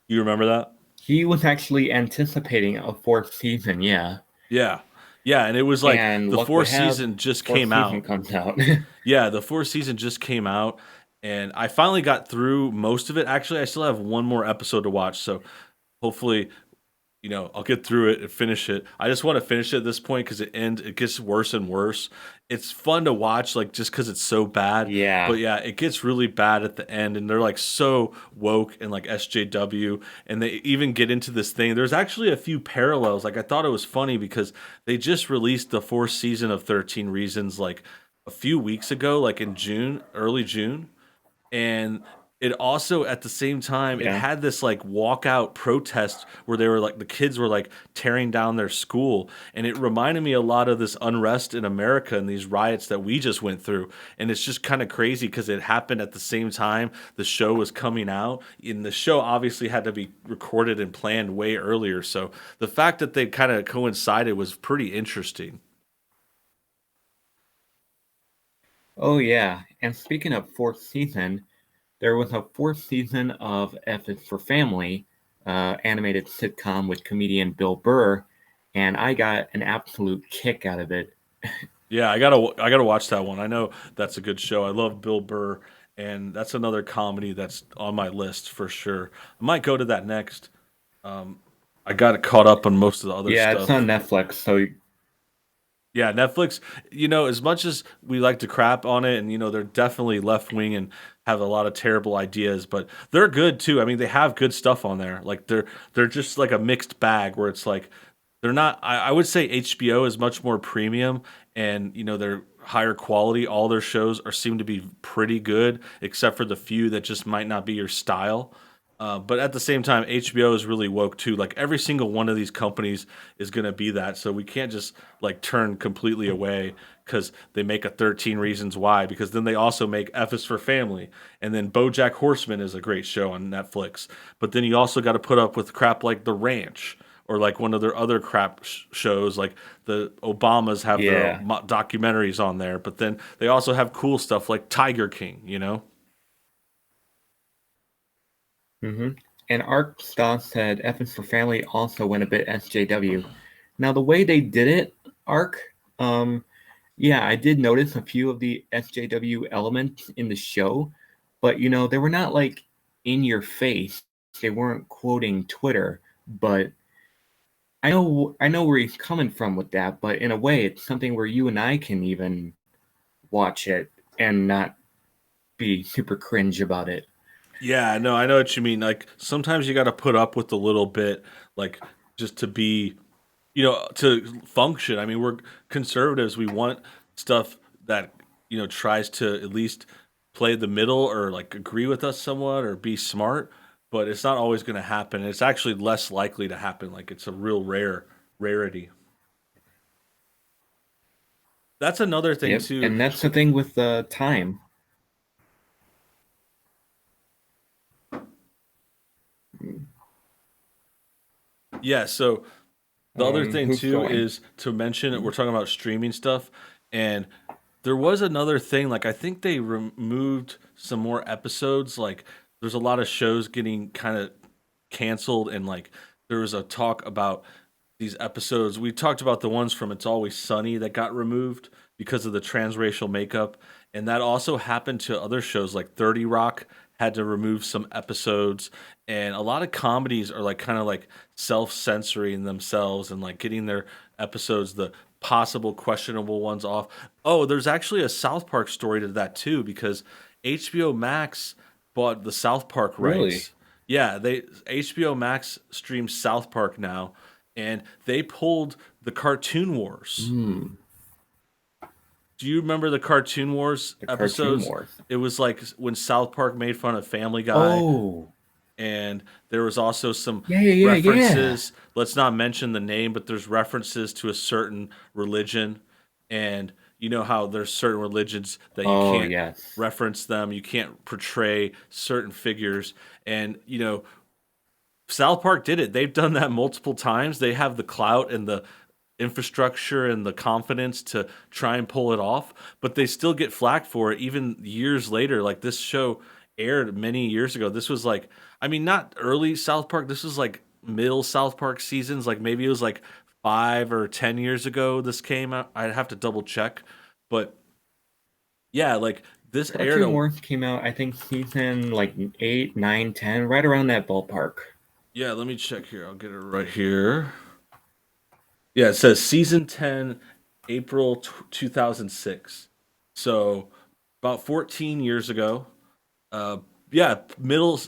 S1: You remember that?
S2: he was actually anticipating a fourth season, yeah.
S1: Yeah. Yeah, and it was like
S2: And
S1: the
S2: look
S1: fourth
S2: what happened.
S1: season just
S2: Fourth
S1: came
S2: season
S1: out.
S2: comes out.
S1: Yeah, the fourth season just came out, and I finally got through most of it. Actually, I still have one more episode to watch, so hopefully, I'll get through it and finish it. I just want to finish it at this point because it gets worse and worse. It's fun to watch, like just because it's so bad.
S2: Yeah.
S1: But yeah, it gets really bad at the end, and they're like so woke and like SJW, and they even get into this thing. There's actually a few parallels. Like I thought it was funny because they just released the fourth season of 13 Reasons like a few weeks ago, like in June, early June, and it also at the same time it
S2: Yeah.
S1: had this like walkout protest where they were like the kids were like tearing down their school, and it reminded me a lot of this unrest in America and these riots that we just went through. And it's just kind of crazy because it happened at the same time the show was coming out, and the show obviously had to be recorded and planned way earlier, so the fact that they kind of coincided was pretty interesting.
S2: Oh yeah. And speaking of fourth season, there was a fourth season of F is for Family, animated sitcom with comedian Bill Burr, and I got an absolute kick out of it.
S1: Yeah, I gotta watch that one. I know that's a good show. I love Bill Burr, and that's another comedy that's on my list for sure. I might go to that next. Um, I got it caught up on most of the other
S2: Yeah, it's on
S1: stuff.
S2: Netflix, so
S1: Yeah, Netflix. As much as we like to crap on it, and they're definitely left wing and have a lot of terrible ideas, but they're good too. I mean, they have good stuff on there. Like they're just like a mixed bag where it's like they're not. I would say HBO is much more premium, and they're higher quality. All their shows seem to be pretty good, except for the few that just might not be your style. But at the same time, HBO is really woke too. Like every single one of these companies is going to be that. So we can't just like turn completely away because they make a 13 Reasons Why. Because then they also make F is for Family, and then BoJack Horseman is a great show on Netflix. But then you also got to put up with crap like The Ranch or like one of their other crap shows. Like the Obamas have their
S2: Yeah.
S1: documentaries on there, but then they also have cool stuff like Tiger King. You know.
S2: hmm And Arc Star said F is for Family also went a bit SJW. Now, the way they did it, Arc, um, yeah, I did notice a few of the SJW elements in the show, but they were not like in your face. They weren't quoting Twitter, but I know where he's coming from with that, but in a way it's something where you and I can even watch it and not be super cringe about it.
S1: Yeah, no, I know what you mean. Like sometimes you got to put up with a little bit, like just to be, to function. I mean, we're conservatives. We want stuff that tries to at least play the middle or like agree with us somewhat or be smart. But it's not always going to happen. It's actually less likely to happen. Like it's a real rarity. That's another thing
S2: Yep.
S1: too.
S2: And that's the thing with the time.
S1: Yeah. So the other thing
S2: Who's
S1: too
S2: going?
S1: is to mention that we're talking about streaming stuff, and there was another thing. Like I think they removed some more episodes. Like there's a lot of shows getting kind of canceled, and like there was a talk about these episodes. We talked about the ones from It's Always Sunny that got removed because of the transracial makeup, and that also happened to other shows like 30 Rock had to remove some episodes, and a lot of comedies are like kind of like self-censoring themselves and like getting their episodes the possible questionable ones off. Oh, there's actually a South Park story to that too because HBO Max bought the South Park
S2: Really?
S1: rights. Yeah, they HBO Max streams South Park now, and they pulled the Cartoon Wars.
S2: Hmm.
S1: Do you remember the Cartoon Wars
S2: The Cartoon
S1: episodes?
S2: Wars.
S1: It was like when South Park made fun of Family Guy,
S2: Oh,
S1: and there was also some
S2: yeah, yeah, yeah, yeah.
S1: references. Let's not mention the name, but there's references to a certain religion, and you know how there's certain religions that you
S2: Oh,
S1: can't
S2: yes.
S1: reference them, you can't portray certain figures, and South Park did it. They've done that multiple times. They have the clout and the infrastructure and the confidence to try and pull it off, but they still get flack for it even years later. Like this show aired many years ago. This was like, I mean, not early South Park. This was like middle South Park seasons. Like maybe it was like 5 or 10 years ago this came out. I'd have to double check. But yeah, like this aired
S2: Cartoon
S1: a
S2: Wars came out, I think, season like 8, 9, 10, right around that ballpark.
S1: yeah, let me check here. I'll get it right here. Yeah, it says season 10, April 2006. So about 14 years ago. Uh, yeah,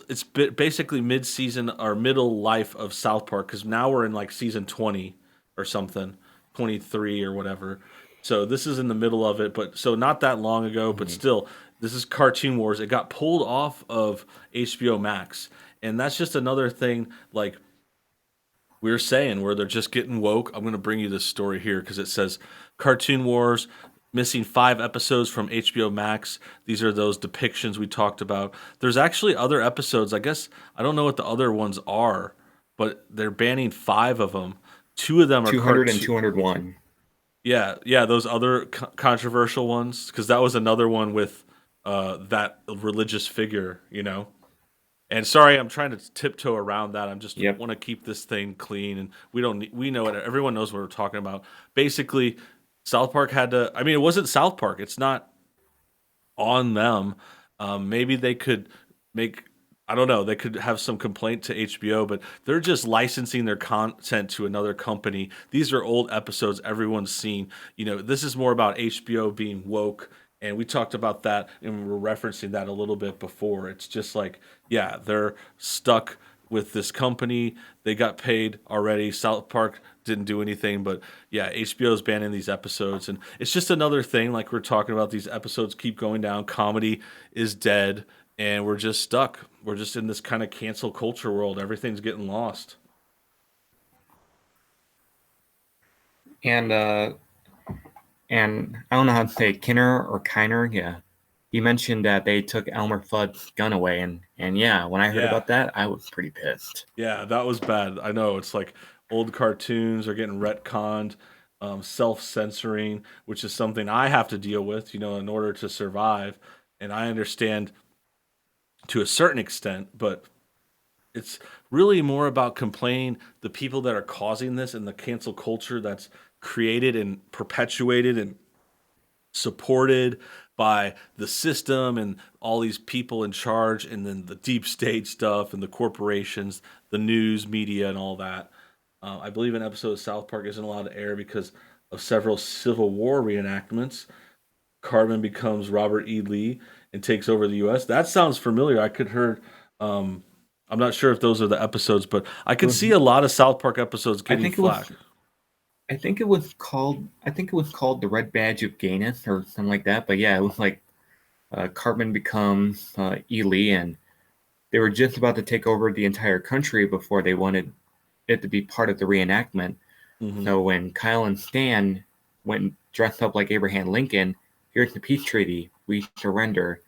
S1: it's basically mid season or middle life of South Park because now we're in like season 20 or something, 23 or whatever. So this is in the middle of it, but so not that long ago, but
S2: Mhm.
S1: still, this is Cartoon Wars. It got pulled off of HBO Max. And that's just another thing. Like, we were saying where they're just getting woke. I'm going to bring you this story here because it says Cartoon Wars missing 5 episodes from HBO Max. These are those depictions we talked about. There's actually other episodes. I guess I don't know what the other ones are, but they're banning 5 of them. 2 of them are
S2: 200 and
S1: cartoon.
S2: 201.
S1: Yeah, yeah, those other controversial ones because that was another one with that religious figure. And sorry, I'm trying to tiptoe around that. I'm just
S2: Yep.
S1: want to keep this thing clean, and we don't. We know it. Everyone knows what we're talking about. Basically, South Park had to. I mean, it wasn't South Park. It's not on them. Maybe they could make. I don't know. They could have some complaint to HBO, but they're just licensing their content to another company. These are old episodes everyone's seen. This is more about HBO being woke, and we talked about that and we were referencing that a little bit before. It's just like, yeah, they're stuck with this company. They got paid already. South Park didn't do anything, but yeah, HBO's banning these episodes, and it's just another thing. Like we're talking about, these episodes keep going down. Comedy is dead, and we're just stuck. We're just in this kind of cancel culture world. Everything's getting lost.
S2: And I don't know how to say it, Kinner or Kiner. Yeah, he mentioned that they took Elmer Fudd's gun away, and yeah, when I heard
S1: Yeah.
S2: about that, I was pretty pissed.
S1: Yeah, that was bad. I know it's like old cartoons are getting retconned, self-censoring, which is something I have to deal with, in order to survive. And I understand to a certain extent, but it's really more about complaining the people that are causing this and the cancel culture that's created and perpetuated and supported by the system and all these people in charge, and then the deep state stuff and the corporations, the news media and all that. I believe an episode of South Park isn't allowed to air because of several Civil War reenactments. Cartman becomes Robert E. Lee and takes over the U.S. That sounds familiar. I could heard. Um, I'm not sure if those are the episodes, but I
S2: It
S1: could
S2: was,
S1: see a lot of South Park episodes
S2: I
S1: getting
S2: think it was,
S1: flack.
S2: I think it was called the Red Badge of Gayness or something like that. But yeah, it was like Cartman becomes Ely, and they were just about to take over the entire country before they wanted it to be part of the reenactment.
S1: Hmm.
S2: So when Kyle and Stan went dressed up like Abraham Lincoln, here's the peace treaty, we surrender,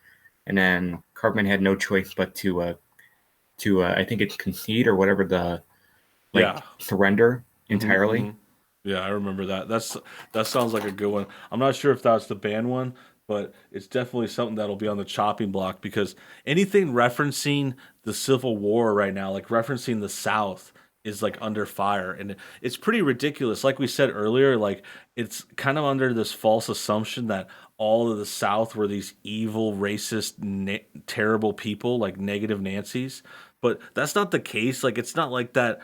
S2: and then Cartman had no choice but to I think it's concede or whatever the like
S1: Yeah.
S2: surrender
S1: Hmm.
S2: entirely.
S1: Hmm. Yeah, I remember that. That sounds like a good one. I'm not sure if that's the band one, but it's definitely something that'll be on the chopping block because anything referencing the Civil War right now, like referencing the South, is like under fire, and it's pretty ridiculous. Like we said earlier, like it's kind of under this false assumption that all of the South were these evil, racist, terrible people, like negative Nancy's. But that's not the case. Like it's not like that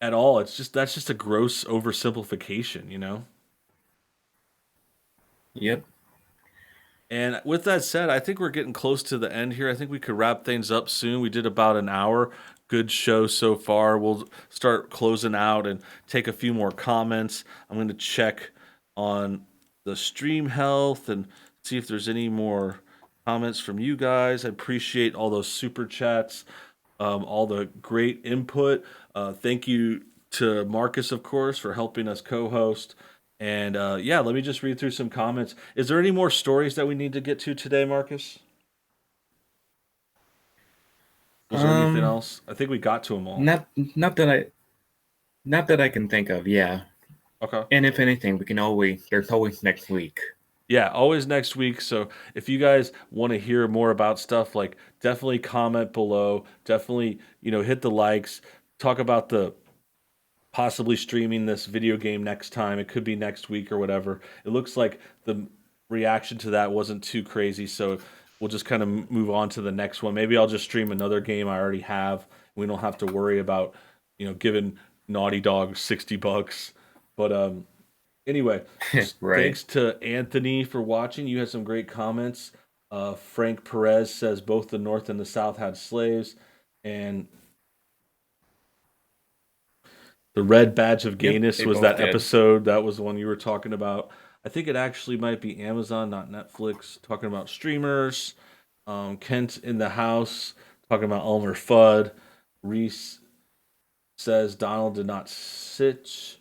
S1: at all. It's just that's just a gross oversimplification.
S2: Yep.
S1: And with that said, I think we're getting close to the end here. I think we could wrap things up soon. We did about an hour. Good show so far. We'll start closing out and take a few more comments. I'm going to check on the stream health and see if there's any more comments from you guys. I appreciate all those super chats, all the great input. Thank you to Marcus, of course, for helping us co-host. And yeah, let me just read through some comments. Is there any more stories that we need to get to today, Marcus? Was there anything
S2: Um,
S1: else? I think we got to them all.
S2: not not that I not that I can think of. Yeah.
S1: Okay.
S2: And if anything, there's always next week.
S1: Yeah, always next week. So if you guys want to hear more about stuff, like definitely comment below. Definitely, hit the likes. Talk about the possibly streaming this video game next time. It could be next week or whatever. It looks like the reaction to that wasn't too crazy, so we'll just kind of move on to the next one. Maybe I'll just stream another game I already have. We don't have to worry about, giving Naughty Dog $60. But anyway,
S2: Right.
S1: thanks to Anthony for watching. You had some great comments. Frank Perez says both the North and the South had slaves, and the Red Badge of
S2: Yep,
S1: Gayness
S2: they
S1: was
S2: both
S1: that
S2: did.
S1: episode. That was the one you were talking about. I think it actually might be Amazon, not Netflix, talking about streamers. Kent in the house talking about Elmer Fudd. Reese says Donald did not snitch.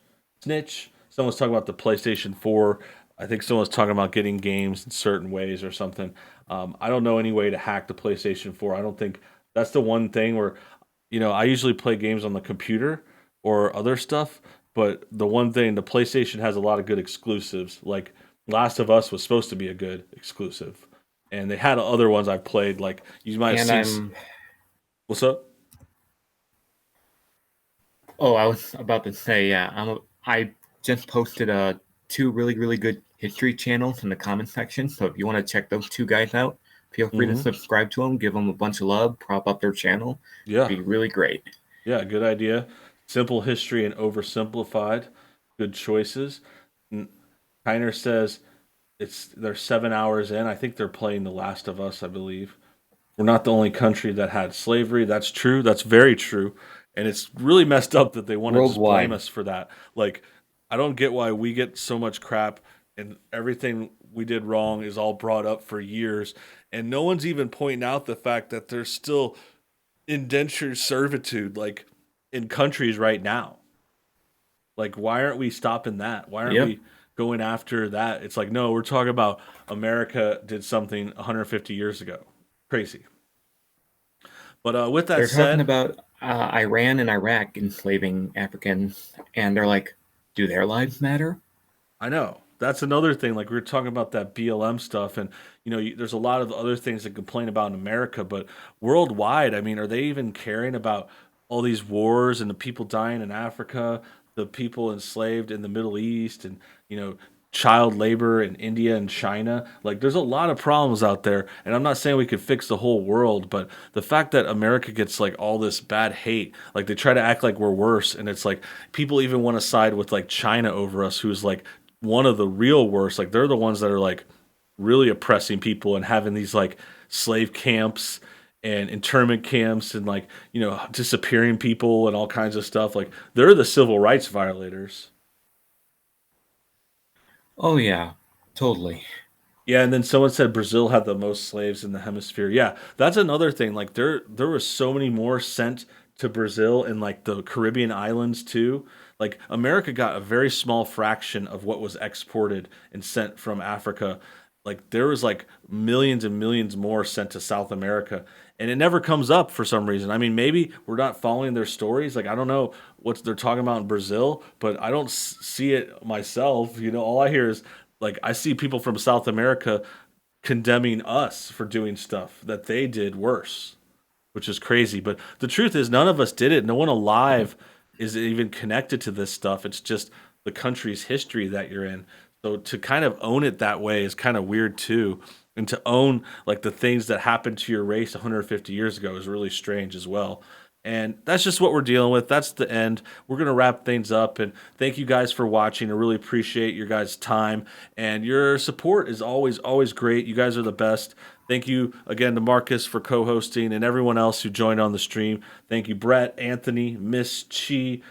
S1: Someone's talking about the PlayStation 4. I think someone's talking about getting games in certain ways or something. I don't know any way to hack the PlayStation 4. I don't think that's the one thing where, I usually play games on the computer or other stuff, but the one thing, the PlayStation has a lot of good exclusives. Like Last of Us was supposed to be a good exclusive, and they had other ones I've played. Like you might have
S2: And
S1: seen.
S2: I'm
S1: What's up?
S2: Oh, I was about to say, yeah, I just posted two really good history channels in the comment section. So if you want to check those two guys out, feel free to
S1: Hmm.
S2: subscribe to them, give them a bunch of love, prop up their channel.
S1: Yeah.
S2: Be really great.
S1: Yeah, good idea. Simple history and oversimplified. Good choices. N- Kiner says they're 7 hours in. I think they're playing The Last of Us, I believe. We're not the only country that had slavery. That's true. That's very true. And it's really messed up that they want to just blame
S2: Worldwide.
S1: us for that. Like, I don't get why we get so much crap and everything we did wrong is all brought up for years, and no one's even pointing out the fact that there's still indentured servitude like in countries right now. Like, why aren't we stopping that? Why aren't
S2: Yep.
S1: we going after that? It's like, no, we're talking about America did something 150 years ago. Crazy. But with that
S2: They're talking
S1: said,
S2: about Iran and Iraq enslaving Africans, and they're like, do their lives matter?
S1: I know that's another thing. Like we were talking about that BLM stuff, and there's a lot of other things to complain about in America, but worldwide, I mean, are they even caring about all these wars and the people dying in Africa, the people enslaved in the Middle East, and child labor in India and China? Like, there's a lot of problems out there, and I'm not saying we could fix the whole world, but the fact that America gets like all this bad hate, like they try to act like we're worse, and it's like people even want to side with like China over us, who's like one of the real worst. Like they're the ones that are like really oppressing people and having these like slave camps and internment camps and like disappearing people and all kinds of stuff. Like they're the civil rights violators.
S2: Oh yeah, totally.
S1: Yeah, and then someone said Brazil had the most slaves in the hemisphere. Yeah, that's another thing. Like there were so many more sent to Brazil and like the Caribbean islands too. Like America got a very small fraction of what was exported and sent from Africa. Like there was like millions and millions more sent to South America, and it never comes up for some reason. I mean, maybe we're not following their stories. Like I don't know what they're talking about in Brazil, but I don't see it myself. All I hear is like I see people from South America condemning us for doing stuff that they did worse, which is crazy. But the truth is, none of us did it. No one alive is even connected to this stuff. It's just the country's history that you're in. So to kind of own it that way is kind of weird too. And to own like the things that happened to your race 150 years ago is really strange as well. And that's just what we're dealing with. That's the end. We're going to wrap things up. And thank you guys for watching. I really appreciate your guys' time. And your support is always, always great. You guys are the best. Thank you again to Marcus for co hosting and everyone else who joined on the stream. Thank you, Brett, Anthony, Miss Chi,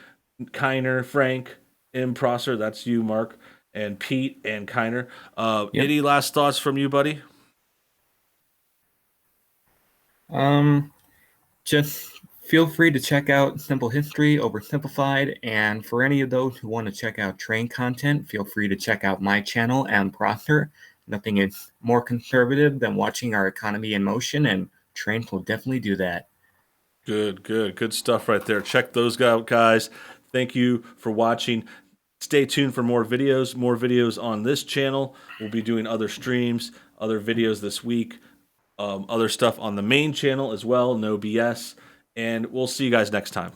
S1: Kiner, Frank, M. Prosser. That's you, Mark, and Pete and Kiner.
S2: Yep.
S1: Any last thoughts from you, buddy?
S2: Just feel free to check out Simple History Oversimplified, and for any of those who want to check out train content, feel free to check out my channel and Prosser. Nothing is more conservative than watching our economy in motion, and trains will definitely do that.
S1: Good stuff right there. Check those out, guys. Thank you for watching. Stay tuned for more videos on this channel. We'll be doing other streams, other videos this week, other stuff on the main channel as well, no BS. And we'll see you guys next time.